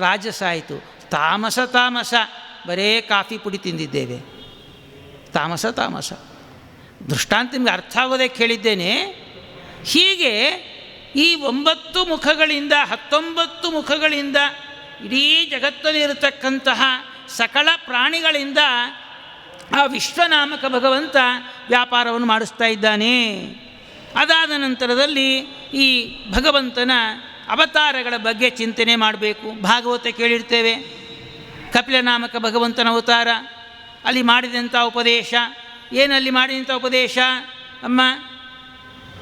ರಾಜಸ ಆಯಿತು. ತಾಮಸ ಬರೇ ಕಾಫಿ ಪುಡಿ ತಿಂದಿದ್ದೇವೆ, ತಾಮಸ. ದೃಷ್ಟಾಂತ ನಿಮಗೆ ಅರ್ಥ ಆಗೋದಕ್ಕೆ ಹೇಳಿದ್ದೇನೆ. ಹೀಗೆ ಈ 9 ಮುಖಗಳಿಂದ 19 ಮುಖಗಳಿಂದ ಇಡೀ ಜಗತ್ತಲ್ಲಿರತಕ್ಕಂತಹ ಸಕಲ ಪ್ರಾಣಿಗಳಿಂದ ಆ ವಿಶ್ವನಾಮಕ ಭಗವಂತ ವ್ಯಾಪಾರವನ್ನು ಮಾಡಿಸ್ತಾ ಇದ್ದಾನೆ. ಅದಾದ ನಂತರದಲ್ಲಿ ಈ ಭಗವಂತನ ಅವತಾರಗಳ ಬಗ್ಗೆ ಚಿಂತನೆ ಮಾಡಬೇಕು. ಭಾಗವತ ಕೇಳಿರ್ತೇವೆ, ಕಪಿಲನಾಮಕ ಭಗವಂತನ ಅವತಾರ, ಅಲ್ಲಿ ಮಾಡಿದಂಥ ಉಪದೇಶ ಏನಲ್ಲಿ ಮಾಡಿದಂಥ ಉಪದೇಶ? ಅಮ್ಮ,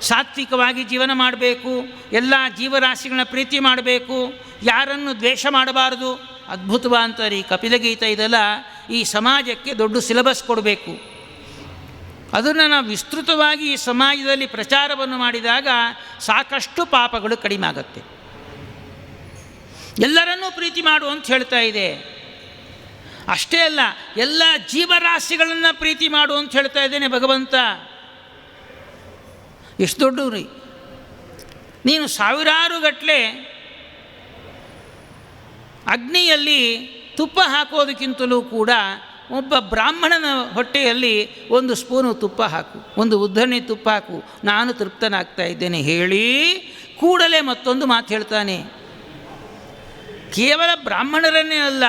ಸಾತ್ವಿಕವಾಗಿ ಜೀವನ ಮಾಡಬೇಕು, ಎಲ್ಲ ಜೀವರಾಶಿಗಳನ್ನ ಪ್ರೀತಿ ಮಾಡಬೇಕು, ಯಾರನ್ನು ದ್ವೇಷ ಮಾಡಬಾರದು. ಅದ್ಭುತವಾದಂಥ ಈ ಕಪಿಲಗೀತ ಇದೆಲ್ಲ ಈ ಸಮಾಜಕ್ಕೆ ದೊಡ್ಡ ಸಿಲೆಬಸ್ ಕೊಡಬೇಕು. ಅದನ್ನು ನಾವು ವಿಸ್ತೃತವಾಗಿ ಈ ಸಮಾಜದಲ್ಲಿ ಪ್ರಚಾರವನ್ನು ಮಾಡಿದಾಗ ಸಾಕಷ್ಟು ಪಾಪಗಳು ಕಡಿಮೆ ಆಗುತ್ತೆ. ಎಲ್ಲರನ್ನೂ ಪ್ರೀತಿ ಮಾಡು ಅಂತ ಹೇಳ್ತಾ ಇದೆ. ಅಷ್ಟೇ ಅಲ್ಲ, ಎಲ್ಲ ಜೀವರಾಶಿಗಳನ್ನು ಪ್ರೀತಿ ಮಾಡು ಅಂತ ಹೇಳ್ತಾ ಇದ್ದೇನೆ ಭಗವಂತ. ಎಷ್ಟು ದೊಡ್ಡವು ರೀ! ನೀನು ಸಾವಿರಾರು ಗಟ್ಟಲೆ ಅಗ್ನಿಯಲ್ಲಿ ತುಪ್ಪ ಹಾಕೋದಕ್ಕಿಂತಲೂ ಕೂಡ ಒಬ್ಬ ಬ್ರಾಹ್ಮಣನ ಹೊಟ್ಟೆಯಲ್ಲಿ 1 ಸ್ಪೂನು ತುಪ್ಪ ಹಾಕು, 1 ಉದ್ಧರಣೆ ತುಪ್ಪ ಹಾಕು, ನಾನು ತೃಪ್ತನಾಗ್ತಾ ಇದ್ದೇನೆ ಹೇಳಿ ಕೂಡಲೇ ಮತ್ತೊಂದು ಮಾತು ಹೇಳ್ತಾನೆ. ಕೇವಲ ಬ್ರಾಹ್ಮಣರನ್ನೇ ಅಲ್ಲ,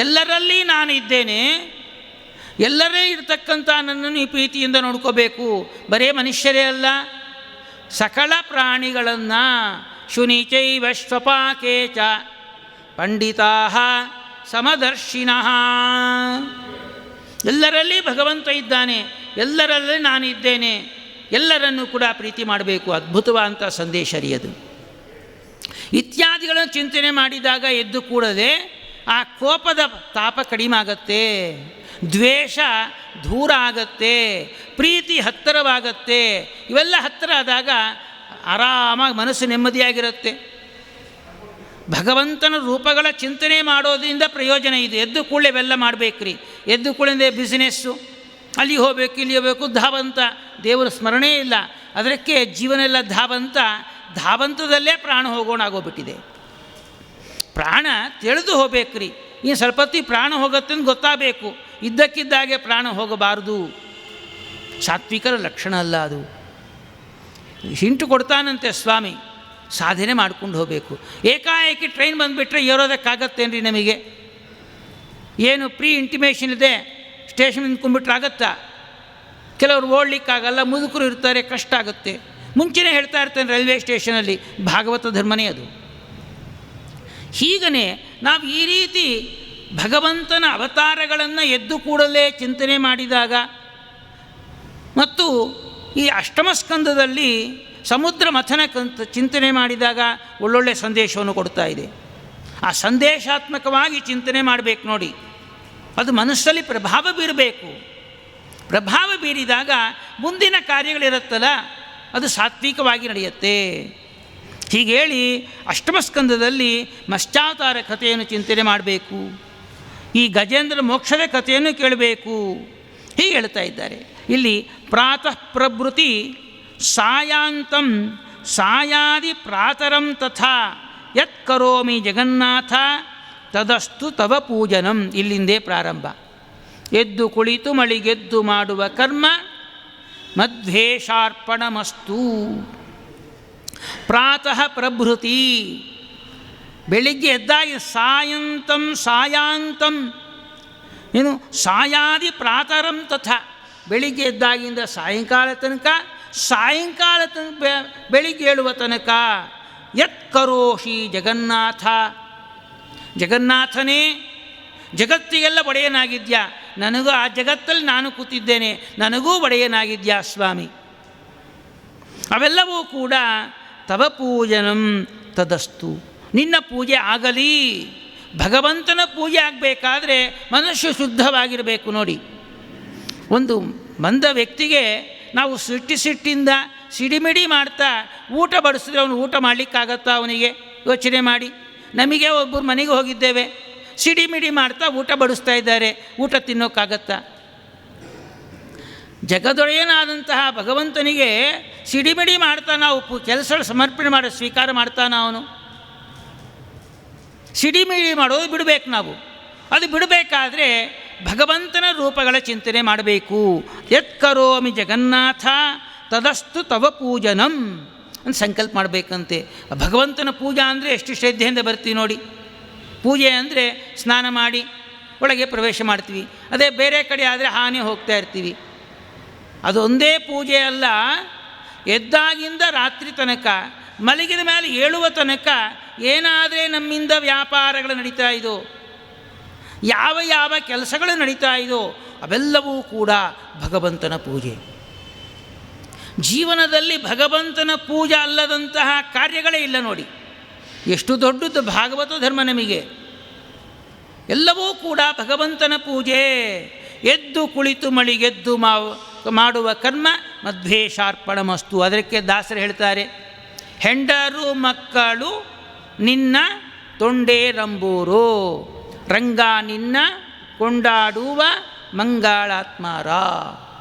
ಎಲ್ಲರಲ್ಲಿ ನಾನು ಇದ್ದೇನೆ, ಎಲ್ಲರೇ ಇರ್ತಕ್ಕಂಥ ನನ್ನನ್ನು ಈ ಪ್ರೀತಿಯಿಂದ ನೋಡ್ಕೋಬೇಕು. ಬರೇ ಮನುಷ್ಯರೇ ಅಲ್ಲ, ಸಕಲ ಪ್ರಾಣಿಗಳನ್ನು ಶುನಿಚೈವ ಶ್ವಪಾಕೆ ಚ ಪಂಡಿತಾ ಸಮದರ್ಶಿನಃ. ಎಲ್ಲರಲ್ಲಿ ಭಗವಂತ ಇದ್ದಾನೆ, ಎಲ್ಲರಲ್ಲಿ ನಾನಿದ್ದೇನೆ, ಎಲ್ಲರನ್ನೂ ಕೂಡ ಪ್ರೀತಿ ಮಾಡಬೇಕು. ಅದ್ಭುತವಾದಂಥ ಸಂದೇಶ ರೀ ಅದು. ಇತ್ಯಾದಿಗಳನ್ನು ಚಿಂತನೆ ಮಾಡಿದಾಗ ಎದ್ದು ಕೂಡದೆ ಆ ಕೋಪದ ತಾಪ ಕಡಿಮೆ ಆಗತ್ತೆ, ದ್ವೇಷ ದೂರ ಆಗತ್ತೆ, ಪ್ರೀತಿ ಹತ್ತಿರವಾಗತ್ತೆ. ಇವೆಲ್ಲ ಹತ್ತಿರ ಆದಾಗ ಆರಾಮಾಗಿ ಮನಸ್ಸು ನೆಮ್ಮದಿಯಾಗಿರುತ್ತೆ. ಭಗವಂತನ ರೂಪಗಳ ಚಿಂತನೆ ಮಾಡೋದ್ರಿಂದ ಪ್ರಯೋಜನ ಇದೆ. ಎದ್ದು ಕೂಡಲೇ ಇವೆಲ್ಲ ಮಾಡಬೇಕ್ರಿ. ಎದ್ದು ಕೂಡಲೇ ಬಿಸ್ನೆಸ್ಸು, ಅಲ್ಲಿ ಹೋಗಬೇಕು ಇಲ್ಲಿ ಹೋಗಬೇಕು, ಧಾವಂತ, ದೇವರ ಸ್ಮರಣೆ ಇಲ್ಲ. ಅದಕ್ಕೆ ಜೀವನೆಲ್ಲ ಧಾವಂತ, ಧಾವಂತದಲ್ಲೇ ಪ್ರಾಣ ಹೋಗೋಣ ಆಗೋಗ್ಬಿಟ್ಟಿದೆ. ಪ್ರಾಣ ತಿಳಿದು ಹೋಗ್ಬೇಕ್ರಿ. ಇನ್ನು ಸ್ವಲ್ಪ ಹೊತ್ತಿಗೆ ಪ್ರಾಣ ಹೋಗುತ್ತೆ ಅಂತ ಗೊತ್ತಾಗಬೇಕು. ಇದ್ದಕ್ಕಿದ್ದಾಗೆ ಪ್ರಾಣ ಹೋಗಬಾರ್ದು. ಸಾತ್ವಿಕರ ಲಕ್ಷಣ ಅಲ್ಲ ಅದು. ಹಿಂಟು ಕೊಡ್ತಾನಂತೆ ಸ್ವಾಮಿ, ಸಾಧನೆ ಮಾಡ್ಕೊಂಡು ಹೋಗಬೇಕು. ಏಕಾಏಕಿ ಟ್ರೈನ್ ಬಂದುಬಿಟ್ರೆ ಏರೋದಕ್ಕಾಗತ್ತೇನ್ರಿ ನಮಗೆ? ಏನು ಪ್ರೀ ಇಂಟಿಮೇಷನ್ ಇದೆ, ಸ್ಟೇಷನ್ ನಿಂತ್ಕೊಂಡ್ಬಿಟ್ರೆ ಆಗತ್ತಾ? ಕೆಲವರು ಓಡಲಿಕ್ಕಾಗಲ್ಲ, ಮುದುಕರು ಇರ್ತಾರೆ, ಕಷ್ಟ ಆಗುತ್ತೆ. ಮುಂಚೆನೇ ಹೇಳ್ತಾ ಇರ್ತೇನೆ ರೈಲ್ವೆ ಸ್ಟೇಷನಲ್ಲಿ, ಭಾಗವತ ಧರ್ಮನೇ ಅದು. ಹೀಗೇ ನಾವು ಈ ರೀತಿ ಭಗವಂತನ ಅವತಾರಗಳನ್ನು ಎದ್ದು ಕೂಡಲೇ ಚಿಂತನೆ ಮಾಡಿದಾಗ ಮತ್ತು ಈ ಅಷ್ಟಮ ಸ್ಕಂದದಲ್ಲಿ ಸಮುದ್ರ ಮಥನ ಚಿಂತನೆ ಮಾಡಿದಾಗ ಒಳ್ಳೊಳ್ಳೆ ಸಂದೇಶವನ್ನು ಕೊಡ್ತಾ ಇದೆ. ಆ ಸಂದೇಶಾತ್ಮಕವಾಗಿ ಚಿಂತನೆ ಮಾಡಬೇಕು ನೋಡಿ. ಅದು ಮನಸ್ಸಲ್ಲಿ ಪ್ರಭಾವ ಬೀರಬೇಕು. ಪ್ರಭಾವ ಬೀರಿದಾಗ ಮುಂದಿನ ಕಾರ್ಯಗಳಿರುತ್ತಲ್ಲ, ಅದು ಸಾತ್ವಿಕವಾಗಿ ನಡೆಯುತ್ತೆ. ಹೀಗೆ ಹೇಳಿ ಅಷ್ಟಮಸ್ಕಂದದಲ್ಲಿ ಮತ್ಸ್ಯಾವತಾರ ಕಥೆಯನ್ನು ಚಿಂತನೆ ಮಾಡಬೇಕು. ಈ ಗಜೇಂದ್ರ ಮೋಕ್ಷದ ಕಥೆಯನ್ನು ಕೇಳಬೇಕು. ಹೀಗೆ ಹೇಳ್ತಾ ಇದ್ದಾರೆ ಇಲ್ಲಿ. ಪ್ರಾತಃ ಪ್ರಭೃತಿ ಸಾಯಾಂತಂ ಸಾಯಾದಿ ಪ್ರಾತರಂ ತಥಾ ಯತ್ ಕರೋಮಿ ಜಗನ್ನಾಥ ತದಸ್ತು ತವ ಪೂಜನಂ. ಇಲ್ಲಿಂದೇ ಪ್ರಾರಂಭ. ಎದ್ದು ಕುಳಿತು ಮಳಿಗೆದ್ದು ಮಾಡುವ ಕರ್ಮ ಮಧ್ವೇಷಾರ್ಪಣಮಸ್ತು. ಪ್ರಾತಃ ಪ್ರಭೃತಿ, ಬೆಳಿಗ್ಗೆ ಎದ್ದಾಗಿ ಸಾಯಂತಂ ಸಾಯಾಂತಂ, ಏನು ಸಾಯಾದಿ ಪ್ರಾತರಂ ತಥಾ, ಬೆಳಿಗ್ಗೆ ಎದ್ದಾಗಿಂದ ಸಾಯಂಕಾಲ ತನಕ, ಸಾಯಂಕಾಲ ತನಕ ಬೆಳಿಗ್ಗೆ ಏಳುವ ತನಕ. ಯತ್ ಕರೋಷಿ ಜಗನ್ನಾಥ, ಜಗನ್ನಾಥನೇ ಜಗತ್ತಿಗೆಲ್ಲ ಒಡೆಯನಾಗಿದ್ಯಾ, ನನಗೂ ಆ ಜಗತ್ತಲ್ಲಿ ನಾನು ಕೂತಿದ್ದೇನೆ, ನನಗೂ ಒಡೆಯನಾಗಿದ್ಯಾ ಸ್ವಾಮಿ. ಅವೆಲ್ಲವೂ ಕೂಡ ತವ ಪೂಜನಂ ತದಸ್ತು, ನಿನ್ನ ಪೂಜೆ ಆಗಲಿ. ಭಗವಂತನ ಪೂಜೆ ಆಗಬೇಕಾದ್ರೆ ಮನಸ್ಸು ಶುದ್ಧವಾಗಿರಬೇಕು ನೋಡಿ. ಒಂದು ಮಂದ ವ್ಯಕ್ತಿಗೆ ನಾವು ಸಿಟ್ಟಿಂದ ಸಿಡಿಮಿಡಿ ಮಾಡ್ತಾ ಊಟ ಬಡಿಸಿದ್ರೆ ಅವನು ಊಟ ಮಾಡಲಿಕ್ಕಾಗತ್ತಾ? ಅವನಿಗೆ ಯೋಚನೆ ಮಾಡಿ. ನಮಗೆ ಒಬ್ಬರು ಮನೆಗೆ ಹೋಗಿದ್ದೇವೆ, ಸಿಡಿಮಿಡಿ ಮಾಡ್ತಾ ಊಟ ಬಡಿಸ್ತಾ ಇದ್ದಾರೆ, ಊಟ ತಿನ್ನೋಕ್ಕಾಗತ್ತಾ? ಜಗದೊಡೆಯನಾದಂತಹ ಭಗವಂತನಿಗೆ ಸಿಡಿಮಿಡಿ ಮಾಡ್ತಾ ನಾವು ಕೆಲಸಗಳು ಸಮರ್ಪಣೆ ಮಾಡೋ ಸ್ವೀಕಾರ ಮಾಡ್ತಾನ ಅವನು? ಸಿಡಿಮಿಡಿ ಮಾಡೋದು ಬಿಡಬೇಕು ನಾವು. ಅದು ಬಿಡಬೇಕಾದ್ರೆ ಭಗವಂತನ ರೂಪಗಳ ಚಿಂತನೆ ಮಾಡಬೇಕು. ಯತ್ ಕರೋಮಿ ಜಗನ್ನಾಥ ತದಸ್ತು ತವ ಪೂಜನಂ ಅಂತ ಸಂಕಲ್ಪ ಮಾಡಬೇಕಂತೆ. ಭಗವಂತನ ಪೂಜಾ ಅಂದರೆ ಎಷ್ಟು ಶ್ರದ್ಧೆಯಿಂದ ಬರ್ತೀವಿ ನೋಡಿ. ಪೂಜೆ ಅಂದರೆ ಸ್ನಾನ ಮಾಡಿ ಒಳಗೆ ಪ್ರವೇಶ ಮಾಡ್ತೀವಿ. ಅದೇ ಬೇರೆ ಕಡೆ ಆದರೆ ಹಾನಿ ಹೋಗ್ತಾ ಇರ್ತೀವಿ. ಅದೊಂದೇ ಪೂಜೆ ಅಲ್ಲ, ಎದ್ದಾಗಿಂದ ರಾತ್ರಿ ತನಕ ಮಲಗಿದ ಮೇಲೆ ಏಳುವ ತನಕ ಏನಾದರೆ ನಮ್ಮಿಂದ ವ್ಯಾಪಾರಗಳು ನಡೀತಾ ಇದೋ, ಯಾವ ಯಾವ ಕೆಲಸಗಳು ನಡೀತಾ ಇದೋ ಅವೆಲ್ಲವೂ ಕೂಡ ಭಗವಂತನ ಪೂಜೆ. ಜೀವನದಲ್ಲಿ ಭಗವಂತನ ಪೂಜೆ ಅಲ್ಲದಂತಹ ಕಾರ್ಯಗಳೇ ಇಲ್ಲ ನೋಡಿ. ಎಷ್ಟು ದೊಡ್ಡದು ಭಾಗವತ ಧರ್ಮ ನಮಗೆ. ಎಲ್ಲವೂ ಕೂಡ ಭಗವಂತನ ಪೂಜೆ. ಎದ್ದು ಕುಳಿತು ಮಳಿಗೆದ್ದು ಮಾಡುವ ಕರ್ಮ ಮಧ್ವೇಷಾರ್ಪಣಮಸ್ತು. ಅದಕ್ಕೆ ದಾಸರು ಹೇಳ್ತಾರೆ, ಹೆಂಡರು ಮಕ್ಕಳು ನಿನ್ನ ತೊಂಡೇರಂಬೂರು, ರಂಗ ನಿನ್ನ ಕೊಂಡಾಡುವ ಮಂಗಳಾತ್ಮಾರ.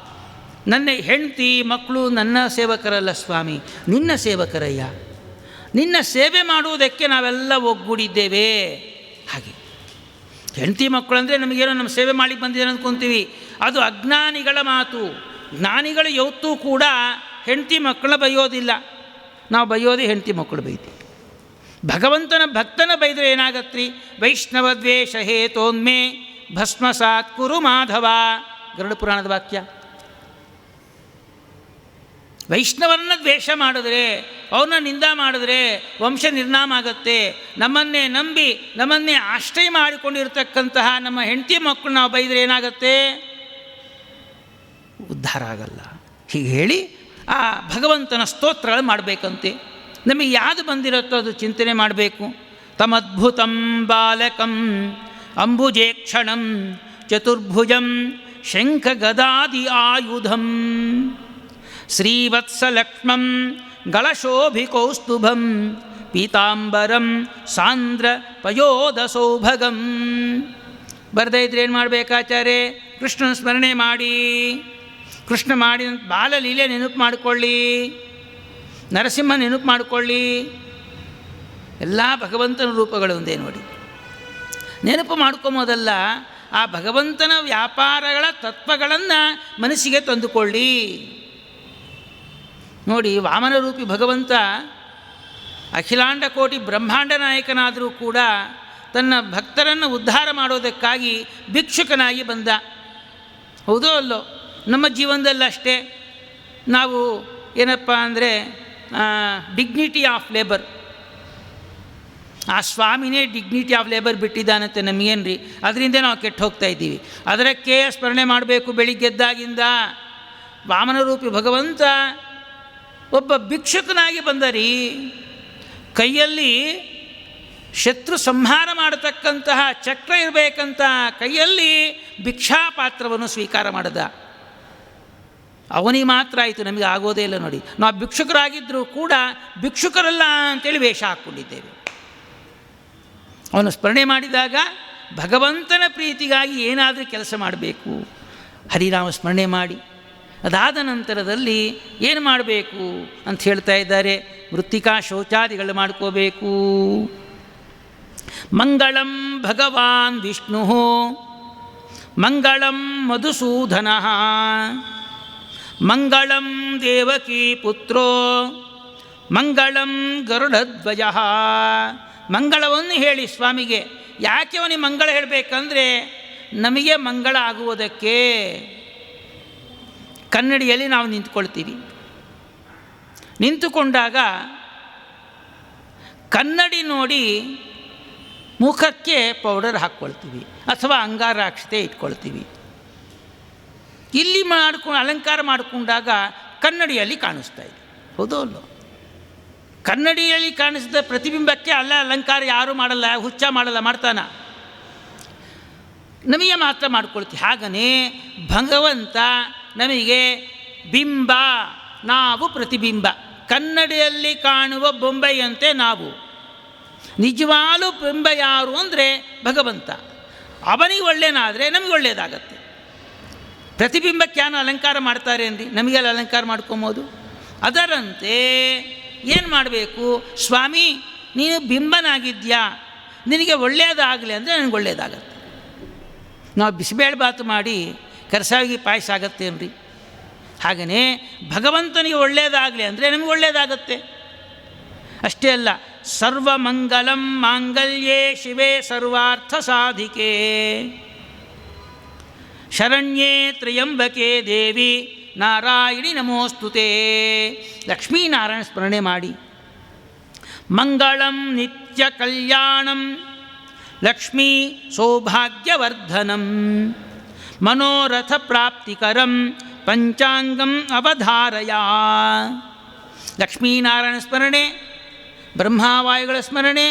ನನ್ನ ಹೆಂಡತಿ ಮಕ್ಕಳು ನನ್ನ ಸೇವಕರಲ್ಲ ಸ್ವಾಮಿ, ನಿನ್ನ ಸೇವಕರಯ್ಯ. ನಿನ್ನ ಸೇವೆ ಮಾಡುವುದಕ್ಕೆ ನಾವೆಲ್ಲ ಒಗ್ಗೂಡಿದ್ದೇವೆ. ಹಾಗೆ ಹೆಂಡತಿ ಮಕ್ಕಳು ಅಂದರೆ ನಮಗೇನೋ ನಮ್ಮ ಸೇವೆ ಮಾಡಿ ಬಂದಿದ್ದಾರೆ ಅಂದ್ಕೊತೀವಿ, ಅದು ಅಜ್ಞಾನಿಗಳ ಮಾತು. ಜ್ಞಾನಿಗಳು ಯಾವತ್ತೂ ಕೂಡ ಹೆಂಡತಿ ಮಕ್ಕಳ ಬೈಯೋದಿಲ್ಲ. ನಾವು ಬೈಯೋದೇ ಹೆಂಡತಿ ಮಕ್ಕಳು ಬೈತೀವಿ. ಭಗವಂತನ ಭಕ್ತನ ಬೈದರೆ ಏನಾಗತ್ರಿ? ವೈಷ್ಣವ ದ್ವೇಷ ಹೇತೋನ್ಮೇ ಭಸ್ಮಸಾತ್ ಕುರು ಮಾಧವ, ಗರುಡ ಪುರಾಣದ ವಾಕ್ಯ. ವೈಷ್ಣವರನ್ನ ದ್ವೇಷ ಮಾಡಿದ್ರೆ, ಅವನ್ನ ನಿಂದ ಮಾಡಿದ್ರೆ ವಂಶ ನಿರ್ನಾಮ ಆಗುತ್ತೆ. ನಮ್ಮನ್ನೇ ನಂಬಿ ನಮ್ಮನ್ನೇ ಆಶ್ರಯ ಮಾಡಿಕೊಂಡಿರ್ತಕ್ಕಂತಹ ನಮ್ಮ ಹೆಂಡತಿ ಮಕ್ಕಳು ನಾವು ಬೈದರೆ ಏನಾಗತ್ತೆ? ಉದ್ಧಾರ ಆಗಲ್ಲ. ಹೀಗೆ ಹೇಳಿ ಆ ಭಗವಂತನ ಸ್ತೋತ್ರಗಳು ಮಾಡಬೇಕಂತೆ. ನಮಗೆ ಯಾವುದು ಬಂದಿರುತ್ತೋ ಅದು ಚಿಂತನೆ ಮಾಡಬೇಕು. ತಮದ್ಭುತಂ ಬಾಲಕಂ ಅಂಬುಜೇಕ್ಷಣಂ ಚತುರ್ಭುಜಂ ಶಂಖ ಗದಾದಿ ಆಯುಧಂ ಶ್ರೀವತ್ಸಲಕ್ಷ್ಮಂ ಗಳಶೋಭಿಕೌಸ್ತುಭಂ ಪೀತಾಂಬರಂ ಸಾಂದ್ರ ಪಯೋಧ ಸೌಭಗಂ. ಬರದೇ ಇದ್ರೆ ಏನು ಮಾಡಬೇಕಾಚಾರ್ಯ? ಕೃಷ್ಣನ ಸ್ಮರಣೆ ಮಾಡಿ, ಕೃಷ್ಣ ಮಾಡಿ ಬಾಲಲೀಲೆ ನೆನಪು ಮಾಡಿಕೊಳ್ಳಿ, ನರಸಿಂಹ ನೆನಪು ಮಾಡಿಕೊಳ್ಳಿ. ಎಲ್ಲ ಭಗವಂತನ ರೂಪಗಳು ಒಂದೇ ನೋಡಿ. ನೆನಪು ಮಾಡ್ಕೊಂಬೋದಲ್ಲ, ಆ ಭಗವಂತನ ವ್ಯಾಪಾರಗಳ ತತ್ವಗಳನ್ನು ಮನಸ್ಸಿಗೆ ತಂದುಕೊಳ್ಳಿ. ನೋಡಿ, ವಾಮನ ರೂಪಿ ಭಗವಂತ ಅಖಿಲಾಂಡ ಕೋಟಿ ಬ್ರಹ್ಮಾಂಡ ನಾಯಕನಾದರೂ ಕೂಡ ತನ್ನ ಭಕ್ತರನ್ನು ಉದ್ಧಾರ ಮಾಡೋದಕ್ಕಾಗಿ ಭಿಕ್ಷುಕನಾಗಿ ಬಂದ. ಹೌದೋ ಅಲ್ಲೋ? ನಮ್ಮ ಜೀವನದಲ್ಲಿ ಅಷ್ಟೇ. ನಾವು ಏನಪ್ಪ ಅಂದರೆ ಡಿಗ್ನಿಟಿ ಆಫ್ ಲೇಬರ್, ಆ ಸ್ವಾಮಿನೇ ಡಿಗ್ನಿಟಿ ಆಫ್ ಲೇಬರ್ ಬಿಟ್ಟಿದ್ದಾನಂತೆ. ನಮಗೇನು ರೀ, ಅದರಿಂದ ನಾವು ಕೆಟ್ಟು ಹೋಗ್ತಾ ಇದ್ದೀವಿ. ಅದಕ್ಕೆ ಸ್ಮರಣೆ ಮಾಡಬೇಕು ಬೆಳಿಗ್ಗೆದ್ದಾಗಿಂದ. ವಾಮನ ರೂಪಿ ಭಗವಂತ ಒಬ್ಬ ಭಿಕ್ಷುಕನಾಗಿ ಬಂದ ರೀ. ಕೈಯಲ್ಲಿ ಶತ್ರು ಸಂಹಾರ ಮಾಡತಕ್ಕಂತಹ ಚಕ್ರ ಇರಬೇಕಂತ ಕೈಯಲ್ಲಿ ಭಿಕ್ಷಾಪಾತ್ರವನ್ನು ಸ್ವೀಕಾರ ಮಾಡಿದ. ಅವನಿಗೆ ಮಾತ್ರ ಆಯಿತು, ನಮಗೆ ಆಗೋದೇ ಇಲ್ಲ. ನೋಡಿ, ನಾವು ಭಿಕ್ಷುಕರಾಗಿದ್ದರೂ ಕೂಡ ಭಿಕ್ಷುಕರಲ್ಲ ಅಂತೇಳಿ ವೇಷ ಹಾಕ್ಕೊಂಡಿದ್ದೇವೆ. ಅವನು ಸ್ಮರಣೆ ಮಾಡಿದಾಗ ಭಗವಂತನ ಪ್ರೀತಿಗಾಗಿ ಏನಾದರೂ ಕೆಲಸ ಮಾಡಬೇಕು. ಹರಿನಾಮ ಸ್ಮರಣೆ ಮಾಡಿ ಅದಾದ ನಂತರದಲ್ಲಿ ಏನು ಮಾಡಬೇಕು ಅಂತ ಹೇಳ್ತಾ ಇದ್ದಾರೆ. ಮೃತ್ತಿಕಾ ಶೌಚಾದಿಗಳು ಮಾಡ್ಕೋಬೇಕು. ಮಂಗಳಂ ಭಗವಾನ್ ವಿಷ್ಣು ಮಂಗಳಂ ಮಧುಸೂದನ ಮಂಗಳಂ ದೇವಕೀ ಪುತ್ರೋ ಮಂಗಳಂ ಗರುಡಧ್ವಜ. ಮಂಗಳವನ್ನು ಹೇಳಿ ಸ್ವಾಮಿಗೆ. ಯಾಕೆ ಅವನಿಗೆ ಮಂಗಳ ಹೇಳಬೇಕಂದ್ರೆ ನಮಗೆ ಮಂಗಳ ಆಗುವುದಕ್ಕೆ. ಕನ್ನಡಿಯಲ್ಲಿ ನಾವು ನಿಂತ್ಕೊಳ್ತೀವಿ. ನಿಂತುಕೊಂಡಾಗ ಕನ್ನಡಿ ನೋಡಿ ಮುಖಕ್ಕೆ ಪೌಡರ್ ಹಾಕ್ಕೊಳ್ತೀವಿ ಅಥವಾ ಅಂಗಾರಾಕ್ಷತೆ ಇಟ್ಕೊಳ್ತೀವಿ. ಇಲ್ಲಿ ಅಲಂಕಾರ ಮಾಡಿಕೊಂಡಾಗ ಕನ್ನಡಿಯಲ್ಲಿ ಕಾಣಿಸ್ತಾ ಇದೆ. ಹೌದೋ ಅಲ್ಲೋ? ಕನ್ನಡಿಯಲ್ಲಿ ಕಾಣಿಸಿದ ಪ್ರತಿಬಿಂಬಕ್ಕೆ ಅಲ್ಲ ಅಲಂಕಾರ ಯಾರೂ ಮಾಡಲ್ಲ, ಹುಚ್ಚ ಮಾಡಲ್ಲ, ಮಾಡ್ತಾನ. ನಮಗೆ ಮಾತ್ರ ಮಾಡ್ಕೊಳ್ತೀವಿ. ಹಾಗನೇ ಭಗವಂತ ನಮಗೆ ಬಿಂಬ, ನಾವು ಪ್ರತಿಬಿಂಬ. ಕನ್ನಡಿಯಲ್ಲಿ ಕಾಣುವ ಬೊಂಬೆಯಂತೆ ನಾವು. ನಿಜವಾಲು ಬಿಂಬ ಯಾರು ಅಂದರೆ ಭಗವಂತ. ಅವನಿಗೆ ಒಳ್ಳೆಯನಾದರೆ ನಮಗೆ ಒಳ್ಳೆಯದಾಗತ್ತೆ. ಪ್ರತಿಬಿಂಬಕ್ಕೆ ಯಾರು ಅಲಂಕಾರ ಮಾಡ್ತಾರೆ ಅಂದ್ರಿ, ನಮಗೆಲ್ಲ ಅಲಂಕಾರ ಮಾಡ್ಕೊಬೋದು. ಅದರಂತೆ ಏನು ಮಾಡಬೇಕು? ಸ್ವಾಮಿ ನೀನು ಬಿಂಬನಾಗಿದ್ಯಾ, ನಿನಗೆ ಒಳ್ಳೆಯದಾಗಲಿ ಅಂದರೆ ನನಗೆ ಒಳ್ಳೆಯದಾಗತ್ತೆ. ನಾವು ಬಿಸಿಬೇಳೆ ಬಾತು ಮಾಡಿ ಕರಸಾವಿಗೆ ಪಾಯಸ ಆಗತ್ತೆ ಅಂದ್ರಿ. ಹಾಗೆಯೇ ಭಗವಂತನಿಗೆ ಒಳ್ಳೆಯದಾಗಲಿ ಅಂದರೆ ನಮಗೆ ಒಳ್ಳೆಯದಾಗತ್ತೆ. ಅಷ್ಟೇ ಅಲ್ಲ, ಸರ್ವಮಂಗಲಂ ಮಾಂಗಲ್ಯೇ ಶಿವೆ ಸರ್ವಾರ್ಥ ಸಾಧಿಕೆ ಶರಣ್ಯೇ ತ್ರ್ಯಂಬಕೆ ದೇವಿ ನಾರಾಯಣಿ ನಮೋಸ್ತುತೆ. ಲಕ್ಷ್ಮೀನಾರಾಯಣ ಸ್ಮರಣೆ ಮಾಡಿ. ಮಂಗಳಂ ನಿತ್ಯ ಕಲ್ಯಾಣಂ ಲಕ್ಷ್ಮೀ ಸೌಭಾಗ್ಯವರ್ಧನಂ ಮನೋರಥ ಪ್ರಾಪ್ತಿಕರಂ ಪಂಚಾಂಗಂ ಅವಧಾರಯ. ಲಕ್ಷ್ಮೀನಾರಾಯಣ ಸ್ಮರಣೆ, ಬ್ರಹ್ಮವಾಯುಗಳ ಸ್ಮರಣೆ,